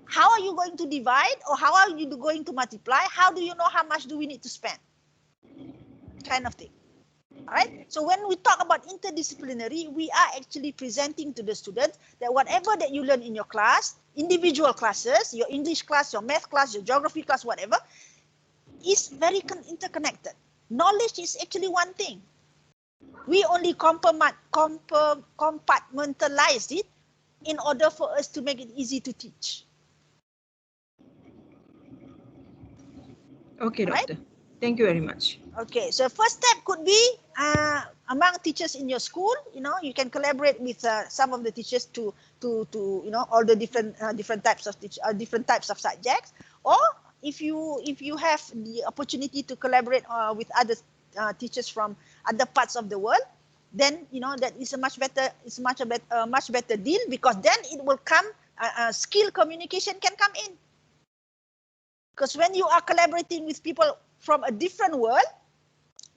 how are you going to divide, or how are you going to multiply? How do you know how much do we need to spend? Kind of thing. All right. So when we talk about interdisciplinary, we are actually presenting to the students that whatever that you learn in your class, individual classes, your English class, your math class, your geography class, whatever, is very interconnected. Knowledge is actually one thing. We only compartmentalize it in order for us to make it easy to teach. Okay, Doctor. Right? Thank you very much. Okay, so first step could be among teachers in your school. You can collaborate with some of the teachers to all the different types of different types of subjects. Or if you have the opportunity to collaborate with other teachers from other parts of the world, then that is a much better deal, because then it will come skill communication can come in. Because when you are collaborating with people from a different world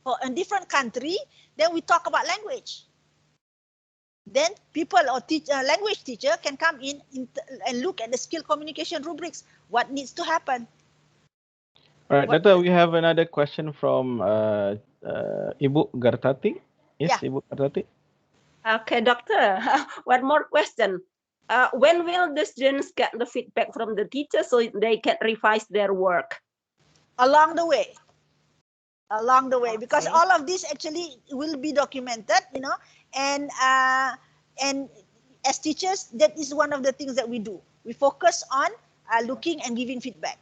or a different country, then we talk about language. Then people or language teacher can come in and look at the skill communication rubrics. What needs to happen? All right, Doctor, we have another question from Ibu Gartati. Yes, yeah. Ibu Gartati. Okay, Doctor. One more question. When will the students get the feedback from the teacher so they can revise their work? Along the way. Because all of this actually will be documented, and as teachers, that is one of the things that we do. We focus on looking and giving feedback.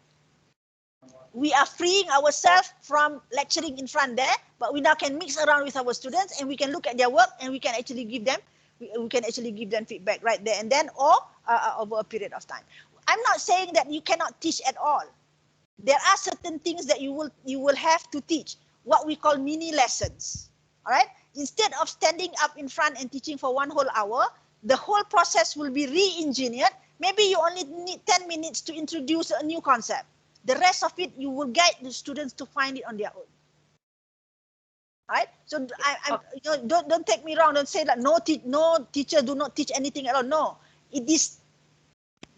We are freeing ourselves from lecturing in front there, but we now can mix around with our students, and we can look at their work, and we can actually give them feedback right there and then, or over a period of time. I'm not saying that you cannot teach at all. There are certain things that you will have to teach, what we call mini lessons. All right. Instead of standing up in front and teaching for 1 whole hour, the whole process will be re-engineered. Maybe you only need 10 minutes to introduce a new concept. The rest of it, you will guide the students to find it on their own. Right? So don't take me wrong. Don't say that no teacher do not teach anything at all. No, it is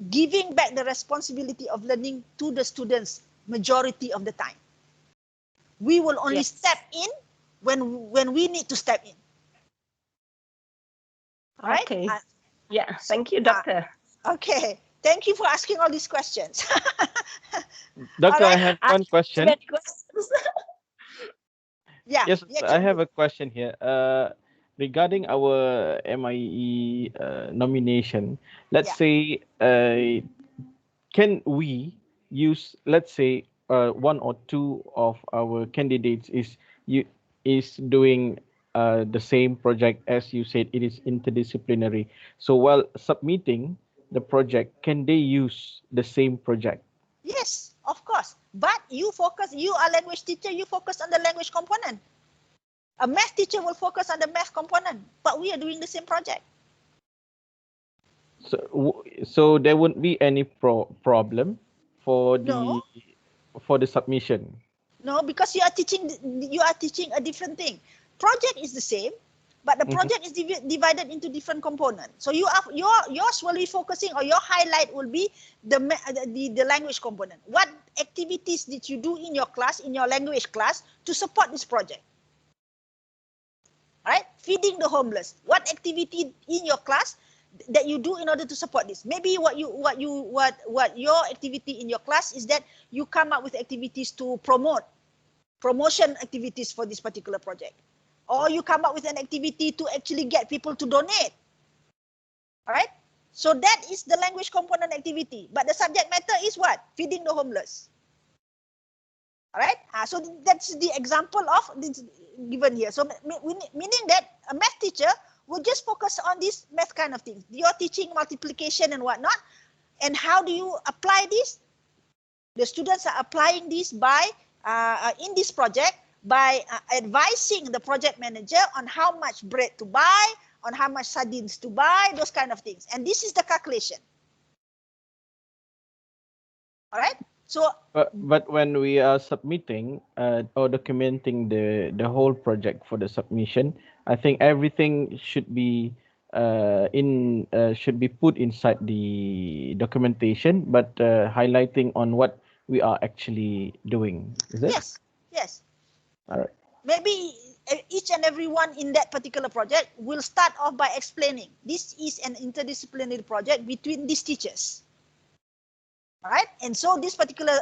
giving back the responsibility of learning to the students majority of the time. We will only step in when we need to step in. Right? Okay. Yeah. Thank you, Doctor. Okay. Thank you for asking all these questions. Doctor, All I right. have one question. Many questions. Yeah. Yes, Yeah, I have Chegu. a question here. Regarding our MIE nomination, let's Yeah. say, can we use, let's say, one or two of our candidates is doing the same project as you said, it is interdisciplinary. So while submitting the project, can they use the same project? Yes, of course. But you are language teacher, you focus on the language component. A math teacher will focus on the math component, but we are doing the same project. So there won't be any problem for No, the submission. no, because you are teaching a different thing. Project is the same, but the Mhm. project is divided into different components. So yours will be focusing, or your highlight will be the language component. What activities did you do in your class, in your language class, to support this project? Right? Feeding the homeless. What activity in your class that you do in order to support this? Maybe what your activity in your class is that you come up with activities to promotion activities for this particular project, or you come up with an activity to actually get people to donate. All right? So that is the language component activity, but the subject matter is what? Feeding the homeless. All right? So that's the example of this given here. So meaning that a math teacher will just focus on this math kind of things. You're teaching multiplication and whatnot. And how do you apply this? The students are applying this by, in this project, by advising the project manager on how much bread to buy, on how much sardines to buy, those kind of things. And this is the calculation. All right? So But when we are submitting or documenting the whole project for the submission, I think everything should be should be put inside the documentation, but highlighting on what we are actually doing. Is it? yes, yes. All right. Maybe each and every one in that particular project will start off by explaining this is an interdisciplinary project between these teachers. All right, and so this particular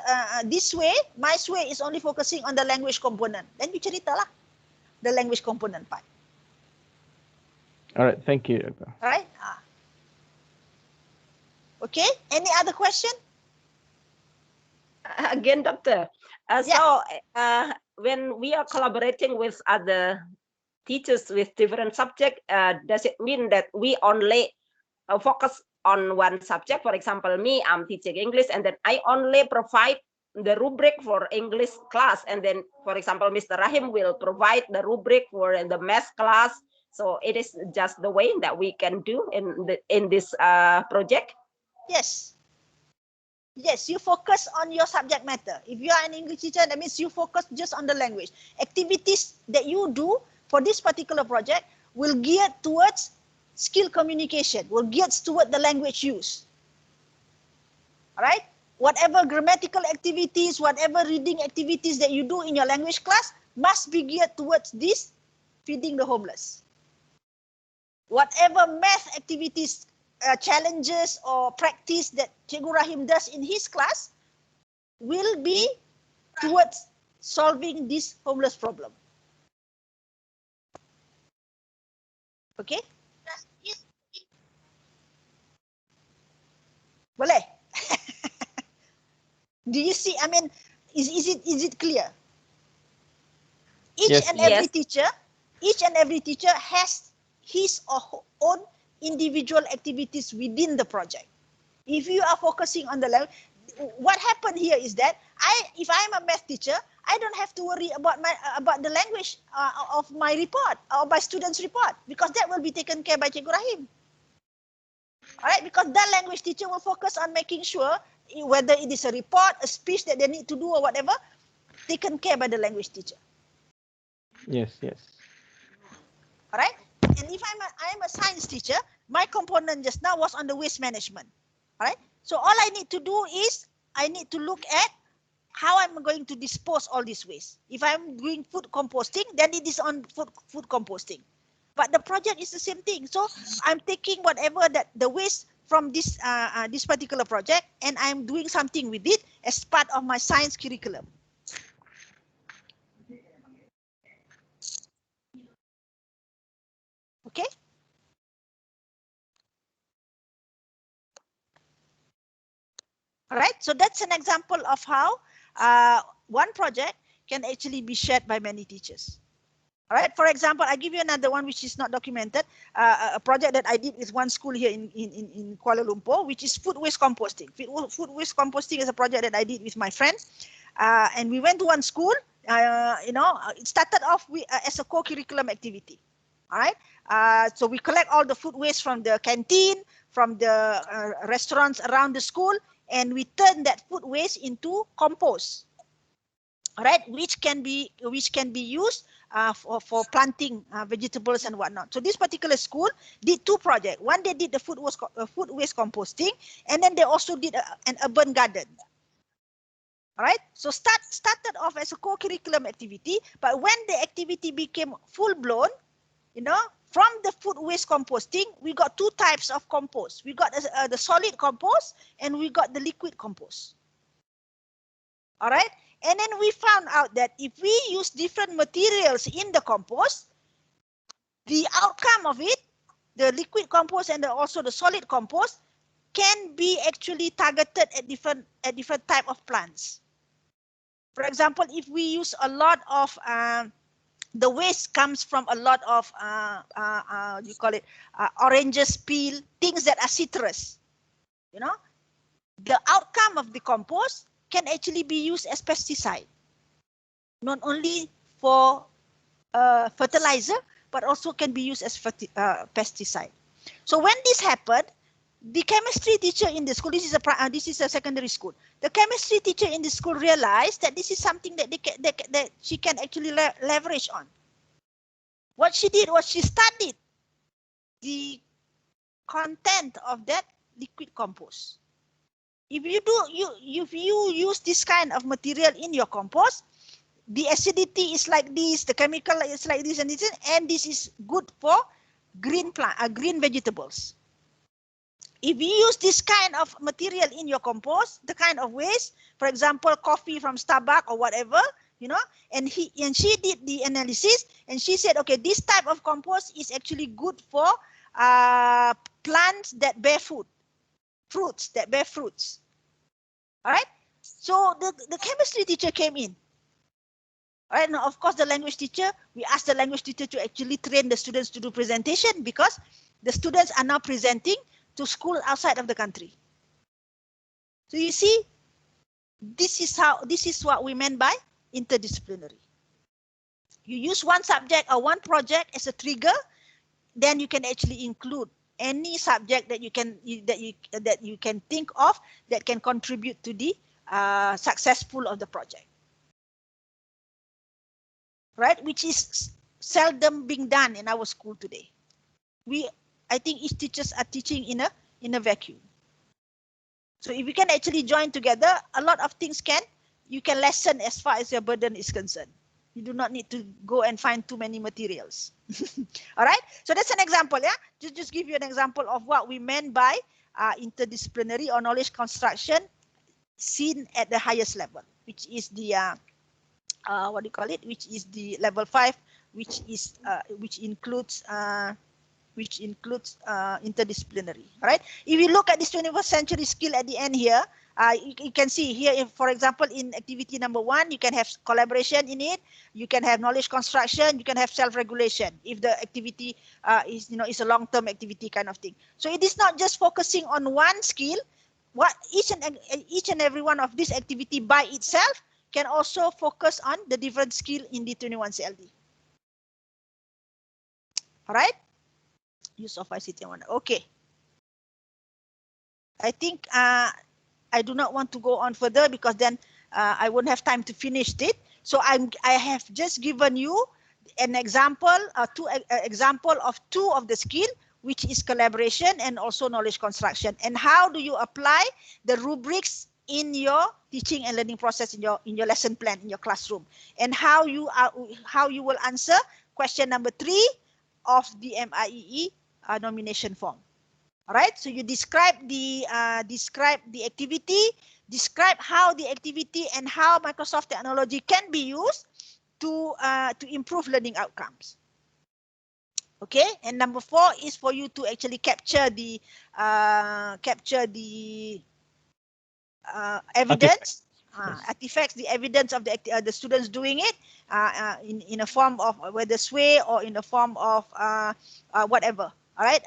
this way, my way is only focusing on the language component. Then you cerita lah the language component part. All right. Thank you, Doctor. All right. Okay. Any other question? Again, Doctor. Yeah. So when we are collaborating with other teachers with different subject, does it mean that we only focus on one subject? For example, me, I'm teaching English, and then I only provide the rubric for English class, and then, for example, Mr. Rahim will provide the rubric for the math class. So it is just the way that we can do in this project. Yes. Yes, you focus on your subject matter. If you are an English teacher, that means you focus just on the language. Activities that you do for this particular project will gear towards skill communication, will gear toward the language use. All right? Whatever grammatical activities, whatever reading activities that you do in your language class must be geared towards this, feeding the homeless. Whatever math activities, challenges or practice that Chegu Rahim does in his class will be towards solving this homeless problem. Okay? Boleh? Do you see? I mean, is it clear? Each Yes. and Yes. every teacher has his or her own individual activities within the project. If you are focusing on the level, what happened here is that if I'm a math teacher, I don't have to worry about the language of my report or my students' report, because that will be taken care by Chegu Rahim. All right, because that language teacher will focus on making sure whether it is a report, a speech that they need to do or whatever, taken care by the language teacher. Yes, yes. All right. And if I'm a science teacher, my component just now was on the waste management. All right. So all I need to do is I need to look at how I'm going to dispose all this waste. If I'm doing food composting, then it is on food composting. But the project is the same thing. So I'm taking whatever that the waste from this particular project, and I'm doing something with it as part of my science curriculum. Okay. All right. So that's an example of how one project can actually be shared by many teachers. All right. For example, I give you another one which is not documented. A project that I did with one school here in Kuala Lumpur, which is food waste composting. Food waste composting is a project that I did with my friend, and we went to one school. It started off as a co-curriculum activity. All right. So we collect all the food waste from the canteen, from the restaurants around the school, and we turn that food waste into compost. All right, which can be used for planting vegetables and whatnot. So this particular school did two projects. One, they did the food waste composting, and then they also did an urban garden. All right, so started off as a co-curriculum activity, but when the activity became full blown, from the food waste composting, we got two types of compost. We got the solid compost, and we got the liquid compost. All right. And then we found out that if we use different materials in the compost, the outcome of it, the liquid compost and also the solid compost, can be actually targeted at different type of plants. For example, if we use a lot of the waste comes from a lot of oranges peel, things that are citrus. The outcome of the compost can actually be used as pesticide, not only for fertilizer, but also can be used as pesticide. So when this happened, the chemistry teacher in the school, this is a secondary school, the chemistry teacher in the school realized that this is something that that she can actually leverage on. What she did was she studied the content of that liquid compost. If you use this kind of material in your compost, the acidity is like this, the chemical is like this, and this is good for green vegetables. If you use this kind of material in your compost, the kind of waste, for example, coffee from Starbucks or whatever, and she did the analysis, and she said, okay, this type of compost is actually good for plants that bear fruits. All right. So the chemistry teacher came in. All right. Now, of course, the language teacher, we asked the language teacher to actually train the students to do presentation, because the students are now presenting to school outside of the country. So you see, this is what we meant by interdisciplinary. You use one subject or one project as a trigger, then you can actually include any subject that you can think of that can contribute to the successful of the project, right? Which is seldom being done in our school today. I think each teachers are teaching in a vacuum. So if you can actually join together, a lot of things you can lessen as far as your burden is concerned. You do not need to go and find too many materials. All right. So that's an example. Yeah. Just give you an example of what we meant by interdisciplinary or knowledge construction seen at the highest level, which is the what do you call it? Which is the level 5, which includes interdisciplinary. All right. If you look at this 21st century skill at the end here, you can see here, if, for example, in activity number 1, you can have collaboration in it. You can have knowledge construction. You can have self-regulation if the activity is a long-term activity kind of thing. So it is not just focusing on one skill. What each and every one of this activity by itself can also focus on the different skill in the 21 CLD. All right. Use of ICT. Okay. I think I do not want to go on further, because then I won't have time to finish it. So I have just given you an example, example of two of the skill, which is collaboration and also knowledge construction. And how do you apply the rubrics in your teaching and learning process, in your lesson plan, in your classroom, and how you will answer question number 3 of the MIE nomination form. All right, so you describe the activity, describe how the activity and how Microsoft technology can be used to improve learning outcomes. Okay, and number 4 is for you to actually capture the evidence, artifacts, the evidence of the students doing it in a form of whether sway or in a form of whatever. All right,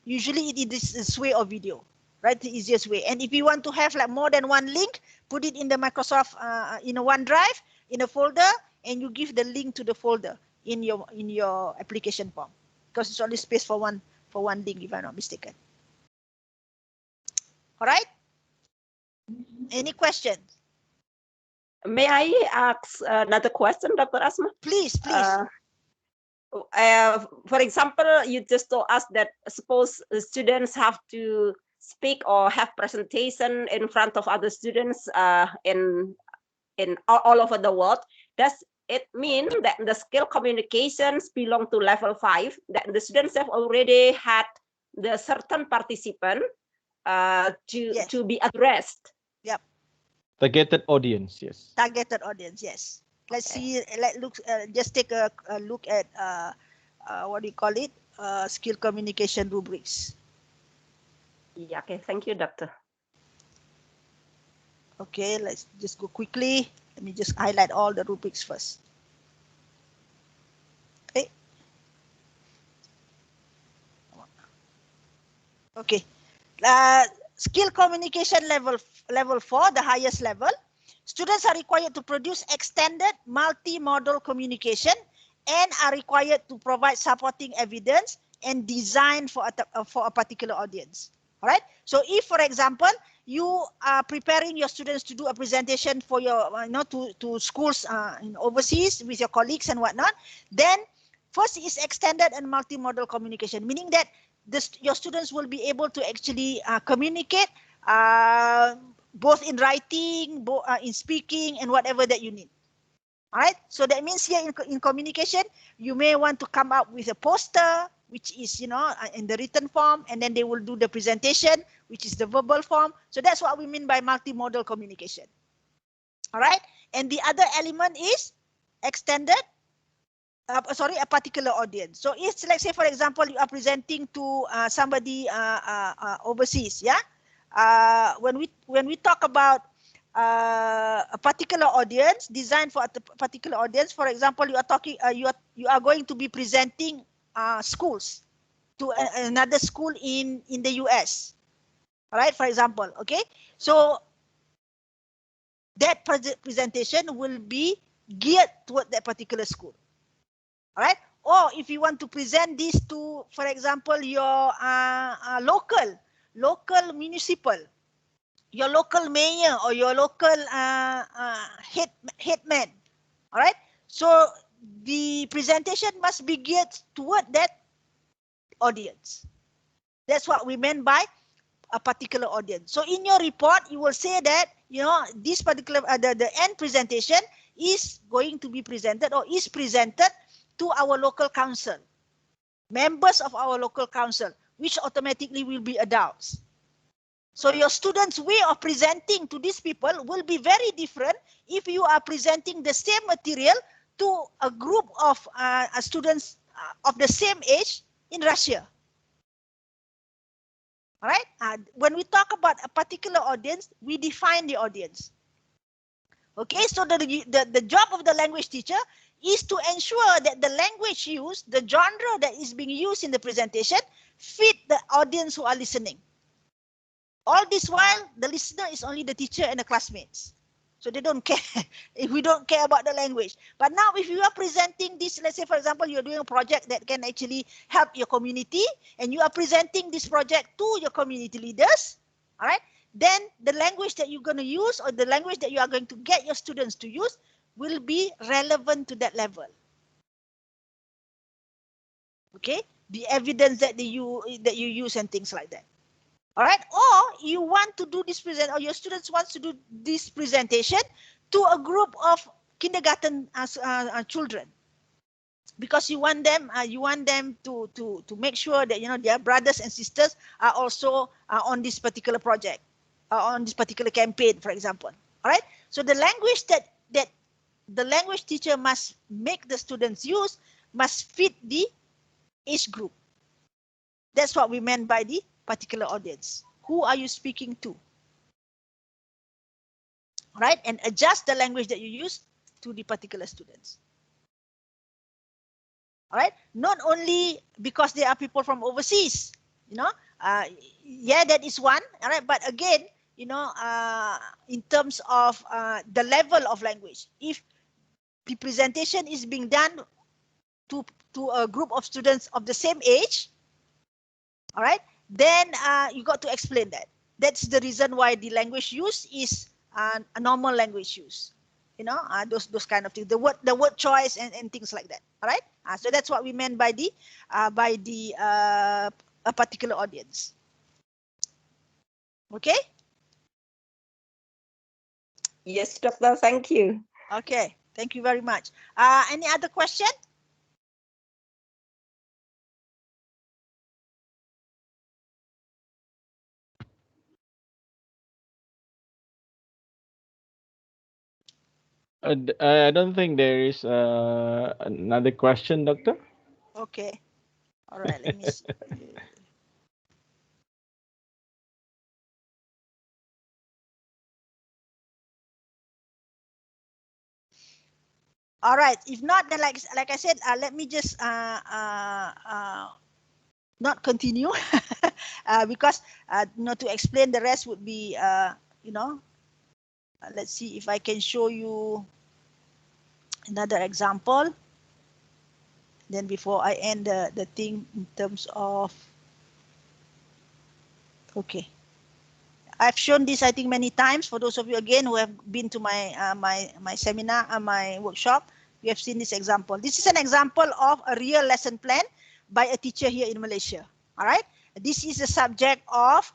usually it is a sway or video, right? The easiest way. And if you want to have like more than one link, put it in the Microsoft in a OneDrive in a folder, and you give the link to the folder in your application form, because it's only space for one link, if I'm not mistaken. All right. Any questions? May I ask another question, Dr. Azma? Please. For example, you just told us that suppose students have to speak or have presentation in front of other students in all over the world. Does it mean that the skill communications belong to level 5, that the students have already had the certain participant to be addressed? Yep. Targeted audience, yes. Targeted audience, yes. Let's see. Just take a look at what do you call it? Skill communication rubrics. Yeah. Okay. Thank you, Doctor. Okay. Let's just go quickly. Let me just highlight all the rubrics first. Okay. Okay. Skill communication level 4, the highest level. Students are required to produce extended multi-modal communication and are required to provide supporting evidence and design for a particular audience. All right. So if, for example, you are preparing your students to do a presentation for your, to schools in overseas with your colleagues and whatnot, then first is extended and multi-modal communication, meaning that your students will be able to actually communicate both in writing, in speaking, and whatever that you need. All right. So that means here in communication, you may want to come up with a poster, which is, in the written form, and then they will do the presentation, which is the verbal form. So that's what we mean by multimodal communication. All right. And the other element is extended, a particular audience. So if, let's say, for example, you are presenting to somebody overseas, yeah. When we talk about a particular audience, designed for a particular audience, for example, you are talking, you are going to be presenting schools to another school in the US. All right, for example, okay. So that presentation will be geared toward that particular school. All right. Or if you want to present this to, for example, your local municipal, your local mayor or your local headman. All right. So the presentation must be geared toward that audience. That's what we meant by a particular audience. So in your report, you will say that, this particular, the end presentation is going to be presented or is presented to our local council, members of our local council, which automatically will be adults. So your students' way of presenting to these people will be very different if you are presenting the same material to a group of students of the same age in Russia. All right. When we talk about a particular audience, we define the audience. Okay, so the job of the language teacher is to ensure that the language used, the genre that is being used in the presentation, fit the audience who are listening. All this while, the listener is only the teacher and the classmates. So they don't care if we don't care about the language. But now if you are presenting this, let's say, for example, you're doing a project that can actually help your community, and you are presenting this project to your community leaders, all right, then the language that you're going to use, or the language that you are going to get your students to use, will be relevant to that level. Okay, the evidence that you use and things like that. All right, or you want to do this or your students wants to do this presentation to a group of kindergarten children, because you want them to make sure that their brothers and sisters are also on this particular project, on this particular campaign, for example. All right, so the language that the language teacher must make the students use must fit the age group. That's what we meant by the particular audience. Who are you speaking to? Right, and adjust the language that you use to the particular students. All right, not only because they are people from overseas, yeah, that is one. All right, but again, in terms of the level of language, if the presentation is being done to a group of students of the same age, all right, then you got to explain that. That's the reason why the language use is a normal language use. Those kind of things, the word choice and things like that. All right, so that's what we meant by the a particular audience. Okay. Yes, doctor, thank you. Okay, thank you very much. Any other question? I don't think there is another question, Doctor. Okay. All right, let me see. All right, if not, then like I said, let me just not continue because to explain the rest would be let's see if I can show you another example. Then before I end the thing in terms of, okay, I've shown this I think many times. For those of you again who have been to my my seminar, my workshop, we have seen this example. This is an example of a real lesson plan by a teacher here in Malaysia. All right, this is the subject of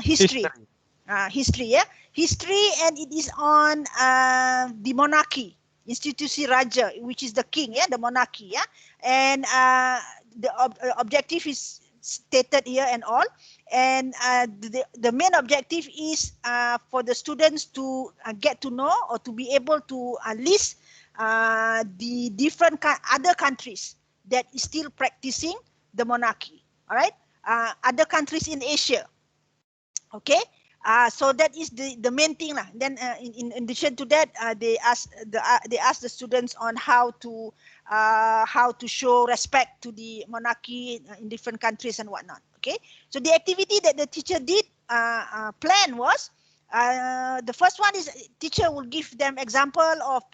history. History, yeah, history, and it is on the monarchy, institusi raja, which is the king, yeah, the monarchy, yeah, and the objective is stated here and all, and the main objective is for the students to get to know or to be able to list the different other countries that is still practicing the monarchy. All right, other countries in Asia. Okay, so that is the main thing lah. Then in addition to that, they ask the students on how to show respect to the monarchy in different countries and whatnot. Okay, so the activity that the teacher did plan was, the first one is teacher will give them example of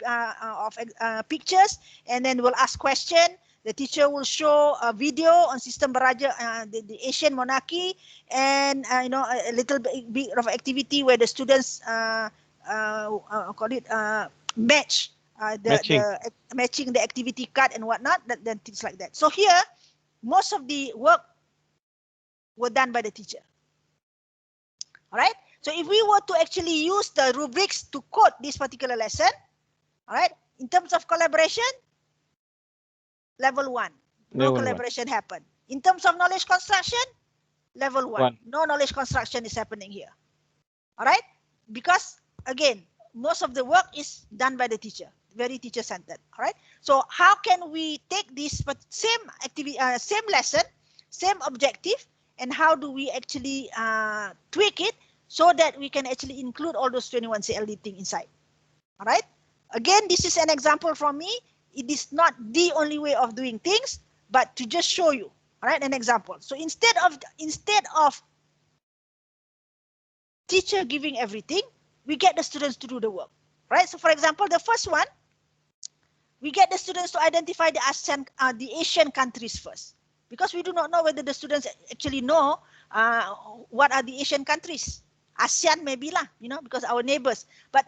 pictures, and then will ask question. The teacher will show a video on Sistem Beraja, the Asian monarchy, and a little bit of activity where the students call it match matching the activity card and whatnot, then things like that. So here, most of the work were done by the teacher. All right. So if we were to actually use the rubrics to code this particular lesson, all right, in terms of collaboration, level 1, no collaboration happened. In terms of knowledge construction, level 1, no knowledge construction is happening here. All right, because again, most of the work is done by the teacher, very teacher centered. All right, so how can we take this same activity, same lesson, same objective, and how do we actually tweak it so that we can actually include all those 21 CLD thing inside? All right, again, this is an example from me. It is not the only way of doing things, but to just show you, all right, an example. So instead of teacher giving everything, we get the students to do the work, right? So for example, the first one, we get the students to identify the Asian countries first, because we do not know whether the students actually know what are the Asian countries. ASEAN maybe lah, because our neighbors, but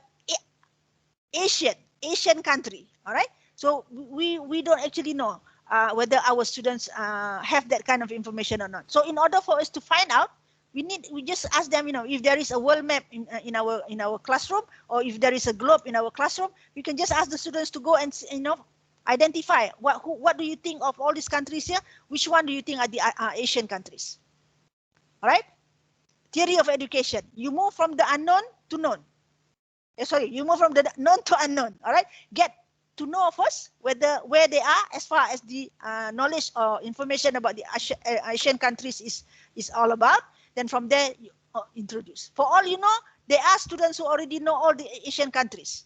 Asian country, all right? So we don't actually know. whether our students have that kind of information or not. So in order for us to find out, we just ask them, if there is a world map in our classroom, or if there is a globe in our classroom, we can just ask the students to go and identify what do you think of all these countries here? Which one do you think are the Asian countries? All right. Theory of education. You move from the unknown to known. You move from the known to unknown. All right. Get to know first where they are as far as the knowledge or information about the Asian countries is all about. Then from there, you introduce. For all you know, there are students who already know all the Asian countries.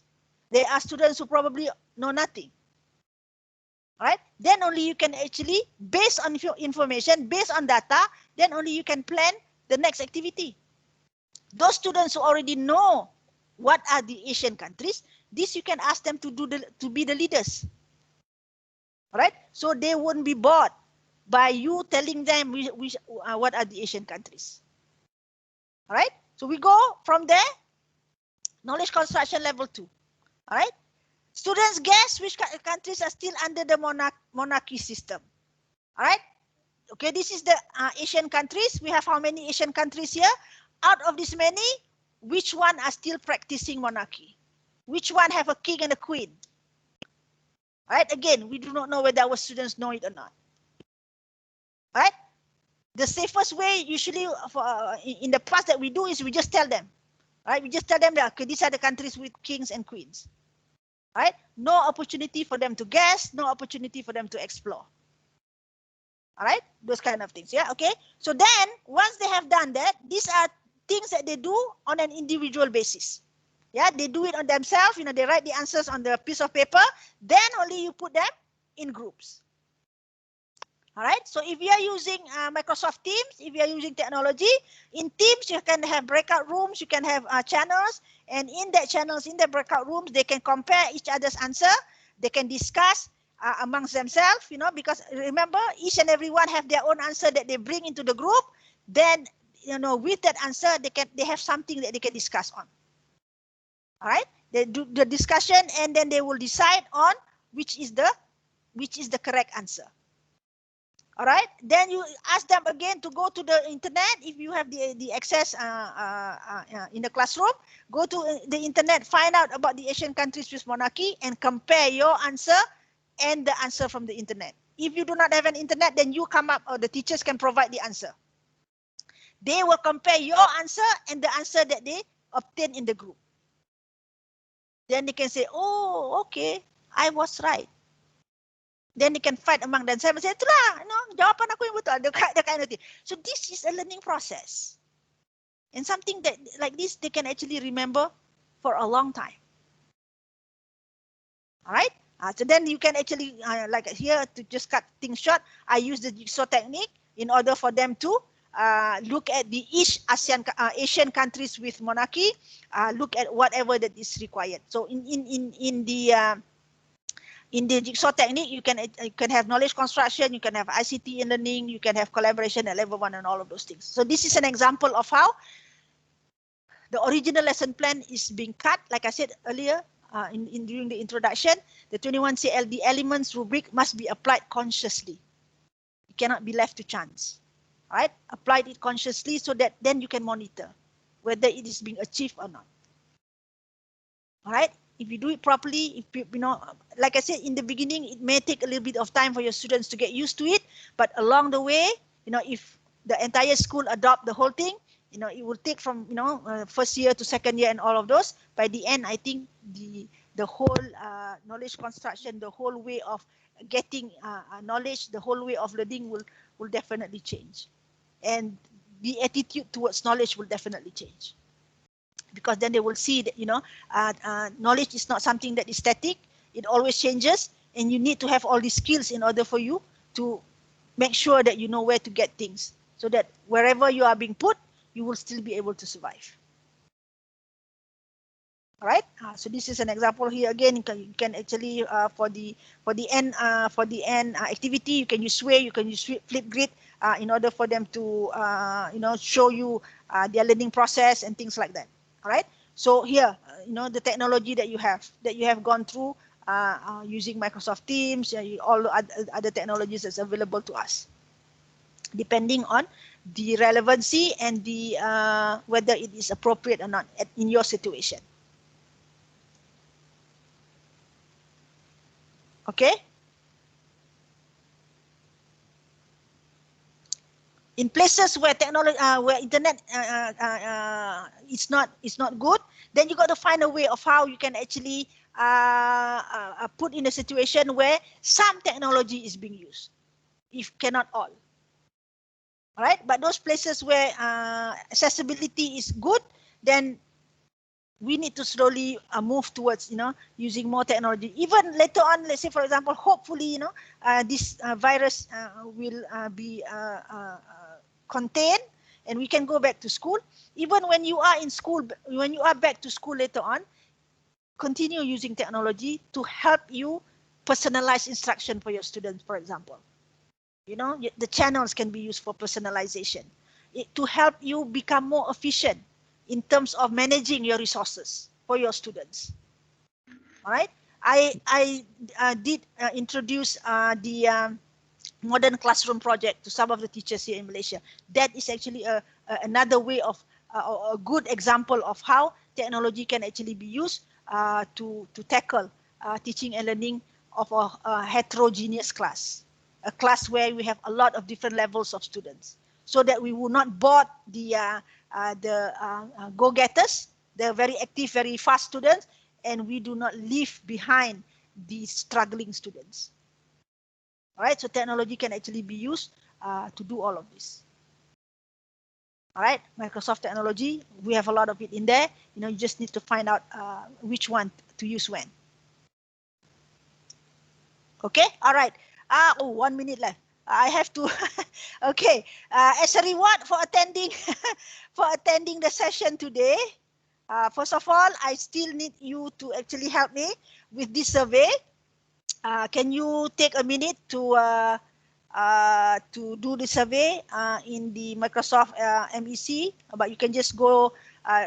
There are students who probably know nothing. All right. Then only you can actually, based on information, based on data, then only you can plan the next activity. Those students who already know what are the Asian countries, this you can ask them to be the leaders. All right. So they won't be bored by you telling them what are the Asian countries. All right. So we go from there. Knowledge construction level 2. All right. Students guess which countries are still under the monarchy system. All right. Okay, this is the Asian countries. We have how many Asian countries here? Out of this many, which one are still practicing monarchy? Which one have a king and a queen? All right. Again, we do not know whether our students know it or not. All right. The safest way usually in the past that we do is we just tell them. All right. We just tell them that okay, these are the countries with kings and queens. All right. No opportunity for them to guess. No opportunity for them to explore. All right. Those kind of things. Yeah. Okay. So then once they have done that, these are things that they do on an individual basis. Yeah. They do it on themselves. They write the answers on the piece of paper. Then only you put them in groups. All right. So if you are using Microsoft Teams, if you are using technology, in Teams, you can have breakout rooms, you can have channels, and in that channels, in the breakout rooms, they can compare each other's answer. They can discuss amongst themselves, because remember, each and every one have their own answer that they bring into the group. Then, with that answer, they have something that they can discuss on. All right. They do the discussion, and then they will decide on which is the correct answer. All right. Then you ask them again to go to the internet. If you have the access in the classroom, go to the internet, find out about the Asian countries with monarchy, and compare your answer and the answer from the internet. If you do not have an internet, then you come up, or the teachers can provide the answer. They will compare your answer and the answer that they obtain in the group. Then they can say, oh, okay, I was right. Then they can fight among themselves and say, itulah, jawapan aku yang betul. The kind of thing. So this is a learning process. And something that like this, they can actually remember for a long time. All right. So then you can actually, like here, to just cut things short, I use the jigsaw technique in order for them to look at the Asian countries with monarchy, look at whatever that is required. So in the jigsaw technique, you can have knowledge construction, you can have ICT in learning, you can have collaboration at level 1 and all of those things. So this is an example of how the original lesson plan is being cut. Like I said earlier, during the introduction, the 21CL, the elements rubric must be applied consciously. It cannot be left to chance. All right, apply it consciously so that then you can monitor whether it is being achieved or not. All right. If you do it properly, if you like I said in the beginning, it may take a little bit of time for your students to get used to it, but along the way, if the entire school adopt the whole thing, it will take from first year to second year and all of those. By the end, I think the whole knowledge construction, the whole way of getting knowledge, the whole way of learning will definitely change, and the attitude towards knowledge will definitely change. Because then they will see that knowledge is not something that is static. It always changes, and you need to have all these skills in order for you to make sure that you know where to get things, so that wherever you are being put, you will still be able to survive. All right. So this is an example here. Again, you can actually for the end activity, you can use Sway, you can use Flipgrid in order for them to show you their learning process and things like that. All right. So here, the technology that you have gone through using Microsoft Teams, all other technologies that's available to us, depending on the relevancy and the whether it is appropriate or not in your situation. Okay. In places where technology, where internet it's not good, then you got to find a way of how you can actually put in a situation where some technology is being used, if cannot all. All right, but those places where accessibility is good, then we need to slowly move towards using more technology. Even later on, let's say for example, hopefully this virus will be contained and we can go back to school. Even when you are in school, when you are back to school later on, continue using technology to help you personalize instruction for your students, for example. The channels can be used for personalization, to help you become more efficient in terms of managing your resources for your students. All right, I did introduce the modern classroom project to some of the teachers here in Malaysia. That is actually another way of a good example of how technology can actually be used to tackle teaching and learning of a heterogeneous class, a class where we have a lot of different levels of students, so that we will not board the go-getters, the very active, very fast students, and we do not leave behind the struggling students. All right, so technology can actually be used to do all of this. All right, Microsoft technology, we have a lot of it in there. You just need to find out which one to use when. Okay, all right. 1 minute left. I have to. Okay, as a reward for attending the session today, first of all, I still need you to actually help me with this survey. Can you take a minute to do the survey in the Microsoft MEC? But you can just go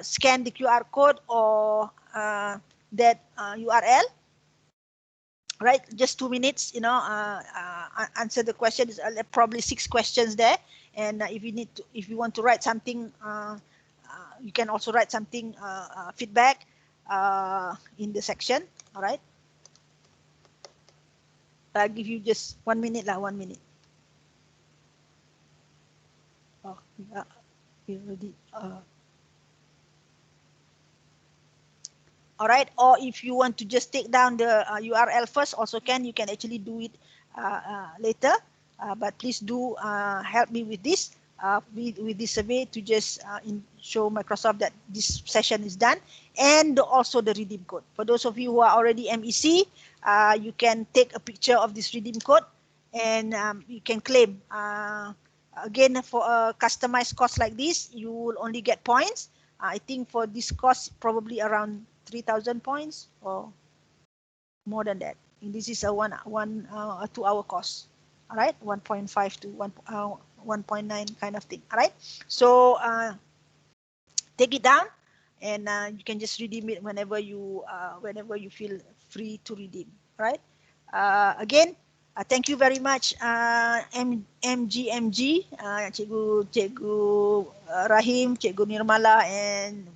scan the QR code or that URL. Right, just 2 minutes. Answer the question. There's probably 6 questions there, and if you want to write something, you can also write something feedback in the section. All right. I'll give you just 1 minute lah, 1 minute. Oh, yeah, we already. All right, or if you want to just take down the URL first, also can. You can actually do it later, but please do help me with this, with this survey to just show Microsoft that this session is done, and also the redeem code. For those of you who are already MEC, you can take a picture of this redeem code, and you can claim. Again, for a customized course like this, you will only get points. I think for this course, probably around 3,000 points or more than that. And this is a 2-hour course. All right, 1.5 to 1.9 kind of thing. All right, so take it down, and you can just redeem it whenever you feel free to redeem. Right. Again, thank you very much, MGMG, Chegu Rahim, Chegu Nirmala, and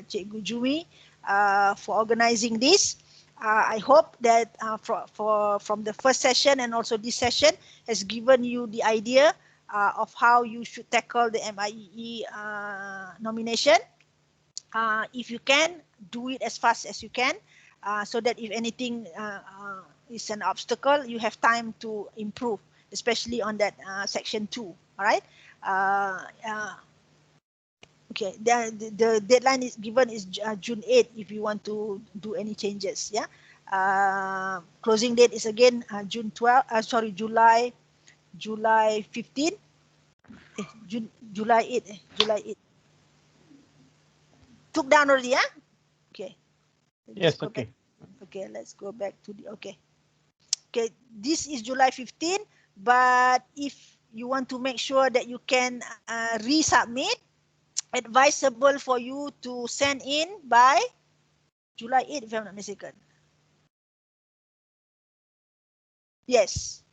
Chegu Jumi for organizing this. I hope that from the first session and also this session has given you the idea of how you should tackle the MIE nomination. If you can, do it as fast as you can, so that if anything is an obstacle, you have time to improve, especially on that section 2. All right. Okay. The deadline is given is June 8 if you want to do any changes. Yeah. Closing date is again June 12. Sorry, July 15. July 8. July 8. Took down already, yeah? Okay. Yes, okay. Back. Okay, let's go back to the, okay. Okay, this is July 15, but if you want to make sure that you can resubmit, advisable for you to send in by July 8, if I'm not mistaken. Yes.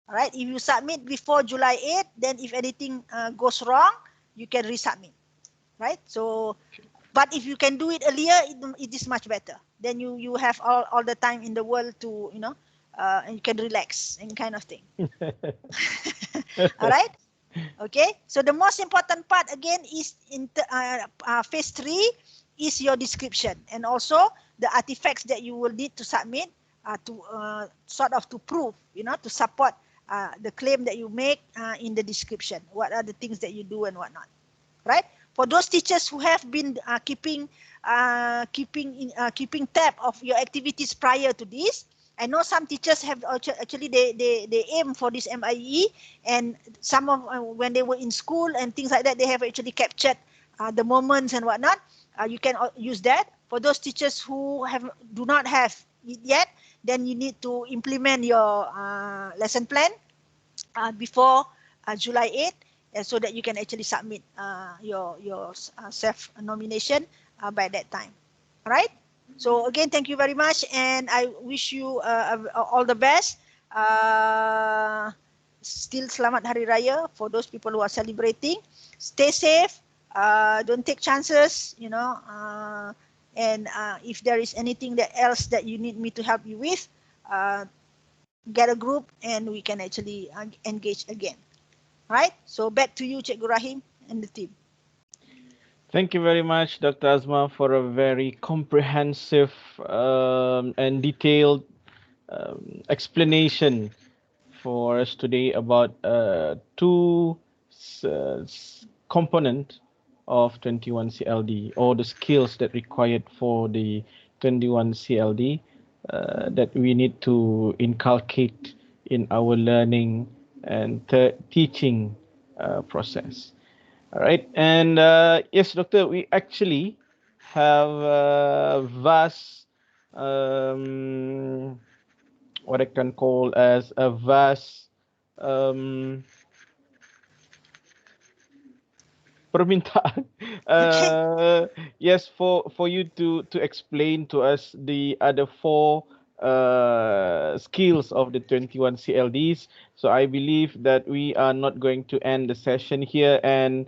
All right. If you submit before July 8, then if anything goes wrong, you can resubmit. Right. So, but if you can do it earlier, it is much better. Then you have all the time in the world to, and you can relax and kind of thing. All right. Okay. So the most important part again is in phase 3 is your description, and also the artifacts that you will need to submit to sort of to prove, to support the claim that you make in the description. What are the things that you do and whatnot, right? For those teachers who have been keeping tab of your activities prior to this, I know some teachers have actually they aim for this MIE, and some of when they were in school and things like that, they have actually captured the moments and whatnot. You can use that. For those teachers who do not have it yet, then you need to implement your lesson plan before July 8, so that you can actually submit your self nomination by that time. All right. So again, thank you very much, and I wish you all the best. Still Selamat Hari Raya for those people who are celebrating. Stay safe. Don't take chances. And if there is anything else that you need me to help you with, get a group and we can actually engage again. Right? So back to you, Chegu Rahim and the team. Thank you very much, Dr. Azma, for a very comprehensive and detailed explanation for us today about two component of 21 CLD, or the skills that required for the 21 CLD that we need to inculcate in our learning and teaching process. All right, and yes, Doctor, we actually have a vast, what I can call as a vast permintaan. Okay. Yes, for you to explain to us the other four skills of the 21 CLDs. So I believe that we are not going to end the session here, and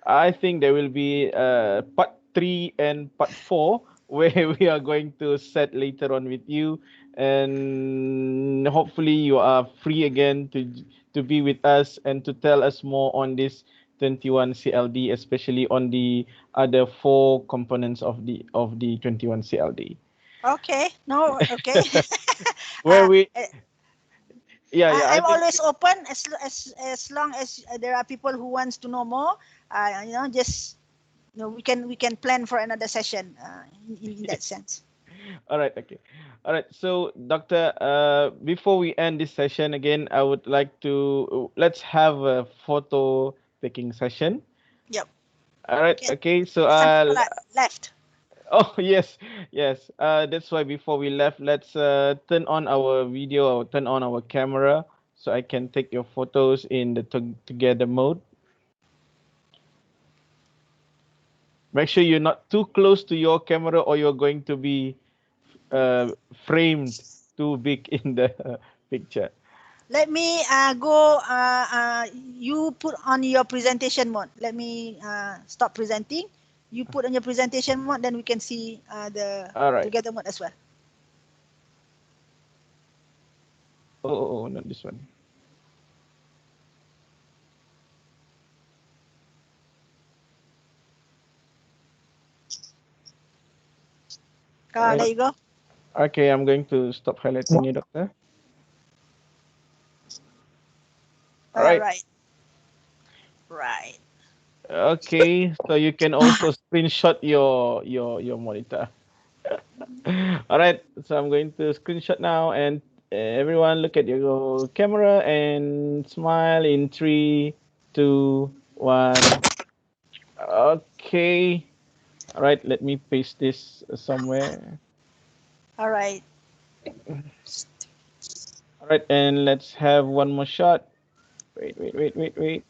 I think there will be part 3 and part 4 where we are going to set later on with you, and hopefully you are free again to be with us and to tell us more on this 21 CLD, especially on the other four components of the 21 CLD. Okay. No. Okay. Where we uh, yeah, I I'm think always open as long as there are people who wants to know more. Just we can plan for another session in that sense. all right, okay. All right. So, Doctor, before we end this session again, I would like to let's have a photo taking session. Yep. All right. Okay. Okay. So, Some people are left. oh yes, yes. That's why before we left, let's turn on our video or turn on our camera so I can take your photos in the together mode. Make sure you're not too close to your camera or you're going to be framed too big in the picture. Let me go. You put on your presentation mode. Let me stop presenting. You put on your presentation mode, then we can see the All right. together mode as well. Oh, not this one. All There right. you go. Okay, I'm going to stop highlighting you, Doctor. All All right. right. Right. Okay, so you can also screenshot your monitor. All right, so I'm going to screenshot now, and everyone look at your camera and smile in 3, 2, 1. Okay. All right, let me paste this somewhere. All right. All right, and let's have one more shot. Wait.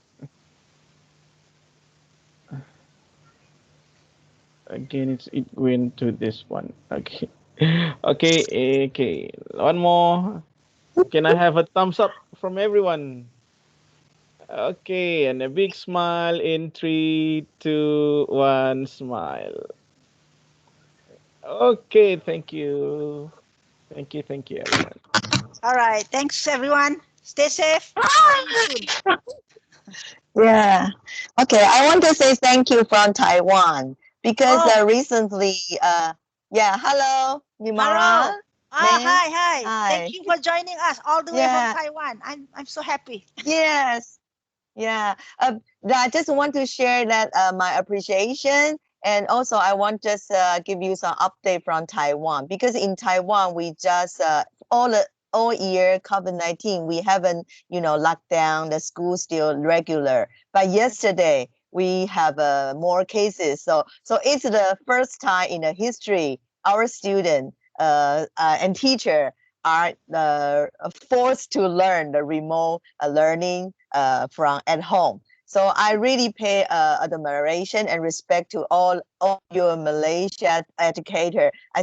Again, it went to this one. Okay. Okay. One more. Can I have a thumbs up from everyone? Okay, and a big smile in 3, 2, 1, smile. Okay, thank you. Thank you, everyone. All right. Thanks, everyone. Stay safe. See you soon. Yeah. Okay. I want to say thank you from Taiwan because Oh, recently, yeah. Hello, Mimara, hello. Ah, man. hi, hi. Thank Hi. you for joining us all the way from Yeah. Taiwan. I'm so happy. Yes. Yeah. I just want to share that my appreciation, and also I want just give you some update from Taiwan because in Taiwan we just all year COVID-19 we haven't locked down, the school still regular, but yesterday we have more cases, so it's the first time in the history our student and teacher are forced to learn the remote learning from at home. So I really pay admiration and respect to all your Malaysia educator. I